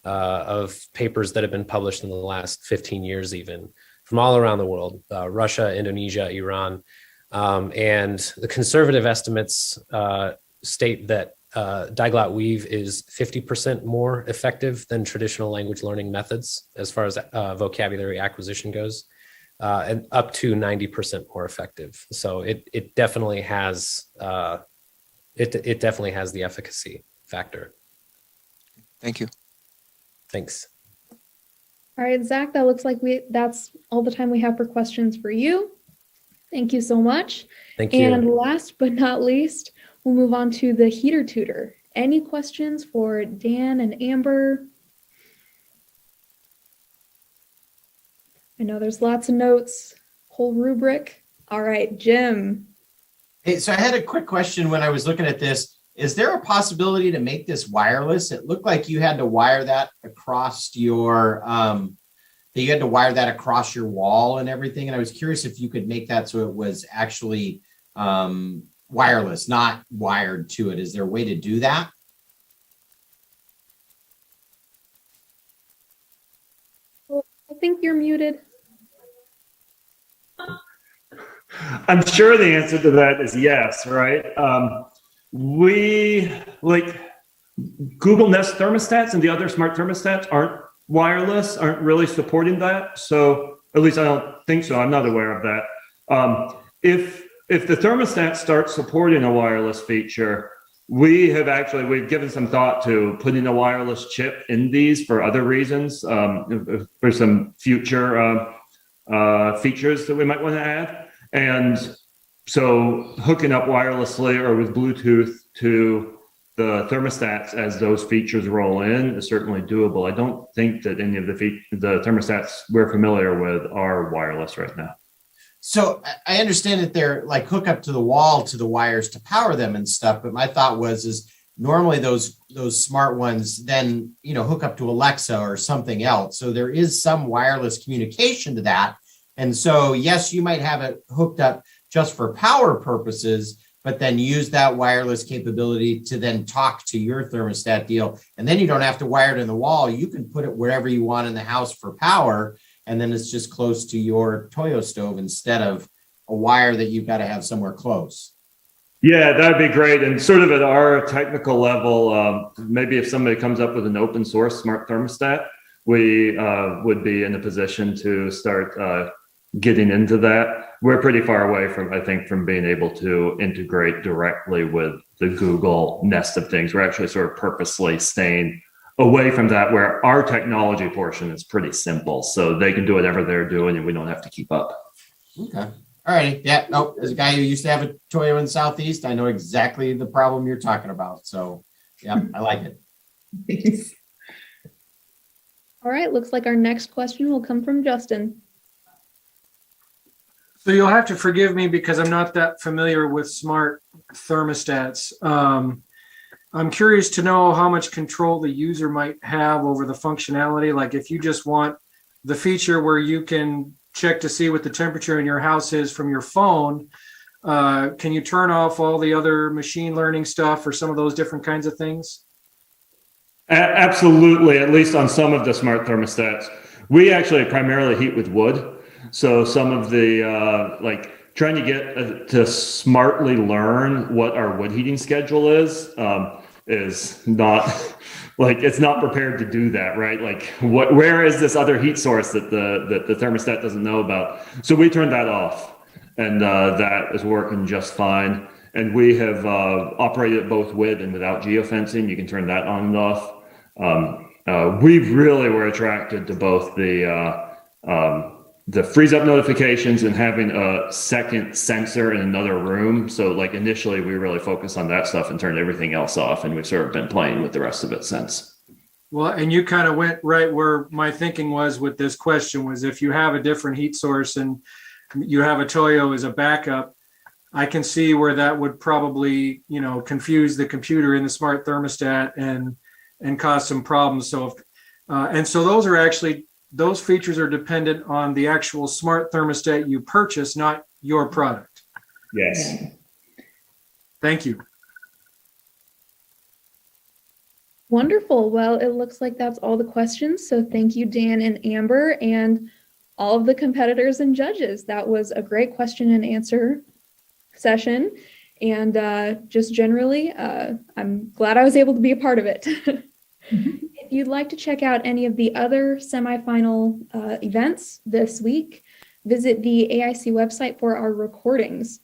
of papers that have been published in the last 15 years, even from all around the world, Russia, Indonesia, Iran. And the conservative estimates state that diglot weave is 50% more effective than traditional language learning methods as far as vocabulary acquisition goes, and up to 90% more effective. So it definitely has it definitely has the efficacy factor. Thank you. Thanks. All right, Zach, that looks like that's all the time we have for questions for you. Thank you so much. Thank you. And last but not least, we'll move on to the heater tutor. Any questions for Dan and Amber? I know there's lots of notes, whole rubric. All right, Jim. Hey, so I had a quick question when I was looking at this. Is there a possibility to make this wireless? It looked like you had to wire that across your wall and everything. And I was curious if you could make that so it was actually wireless, not wired to it. Is there a way to do that? I think you're muted. I'm sure the answer to that is yes, right? We, like Google Nest thermostats and the other smart thermostats aren't wireless, aren't really supporting that. So at least I don't think so. I'm not aware of that. If the thermostat starts supporting a wireless feature, we've given some thought to putting a wireless chip in these for other reasons, for some future features that we might want to add. And so hooking up wirelessly or with Bluetooth to the thermostats as those features roll in is certainly doable. I don't think that any of the thermostats we're familiar with are wireless right now. So I understand that they're like hook up to the wall to the wires to power them and stuff. But my thought is normally those smart ones then, hook up to Alexa or something else. So there is some wireless communication to that. And so, yes, you might have it hooked up just for power purposes, but then use that wireless capability to then talk to your thermostat deal. And then you don't have to wire it in the wall. You can put it wherever you want in the house for power. And then it's just close to your Toyo stove instead of a wire that you've got to have somewhere close. Yeah, that'd be great. And sort of at our technical level, maybe if somebody comes up with an open source smart thermostat, we would be in a position to start getting into that. We're pretty far away from being able to integrate directly with the Google Nest of things. We're actually sort of purposely staying away from that, where our technology portion is pretty simple. So they can do whatever they're doing and we don't have to keep up. Okay. All right. Yeah. No, as a guy who used to have a Toyo in the Southeast, I know exactly the problem you're talking about. So yeah, I like it. All right. Looks like our next question will come from Justin. So you'll have to forgive me because I'm not that familiar with smart thermostats. I'm curious to know how much control the user might have over the functionality. Like if you just want the feature where you can check to see what the temperature in your house is from your phone, can you turn off all the other machine learning stuff or some of those different kinds of things? Absolutely, at least on some of the smart thermostats. We actually primarily heat with wood. So some of the, like trying to get to smartly learn what our wood heating schedule is not, like, it's not prepared to do that, right? Like where is this other heat source that the thermostat doesn't know about? So we turned that off, and that is working just fine. And we have operated it both with and without geofencing. You can turn that on and off. We really were attracted to both the freeze up notifications and having a second sensor in another room. So like initially we really focused on that stuff and turned everything else off, and we've sort of been playing with the rest of it since. Well, and you kind of went right where my thinking was with this question was if you have a different heat source and you have a Toyo as a backup, I can see where that would probably, confuse the computer in the smart thermostat and cause some problems. So, so those features are dependent on the actual smart thermostat you purchase, not your product. Yes. Thank you. Wonderful. Well, it looks like that's all the questions. So thank you, Dan and Amber, and all of the competitors and judges. That was a great question and answer session. And just generally, I'm glad I was able to be a part of it. If you'd like to check out any of the other semifinal events this week, visit the AIC website for our recordings.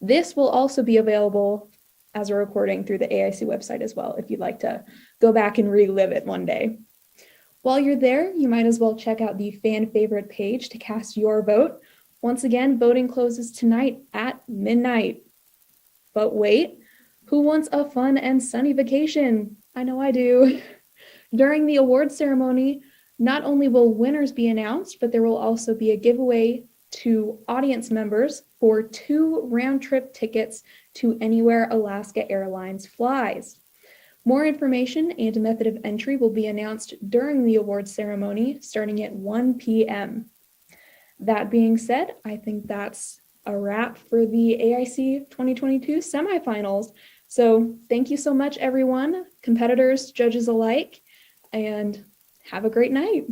This will also be available as a recording through the AIC website as well, if you'd like to go back and relive it one day. While you're there, you might as well check out the fan favorite page to cast your vote. Once again, voting closes tonight at midnight. But wait, who wants a fun and sunny vacation? I know I do. During the awards ceremony, not only will winners be announced, but there will also be a giveaway to audience members for 2 round-trip tickets to anywhere Alaska Airlines flies. More information and a method of entry will be announced during the awards ceremony starting at 1 p.m. That being said, I think that's a wrap for the AIC 2022 semifinals. So thank you so much, everyone, competitors, judges alike, and have a great night.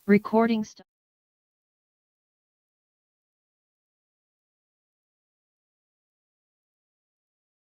Recording stop.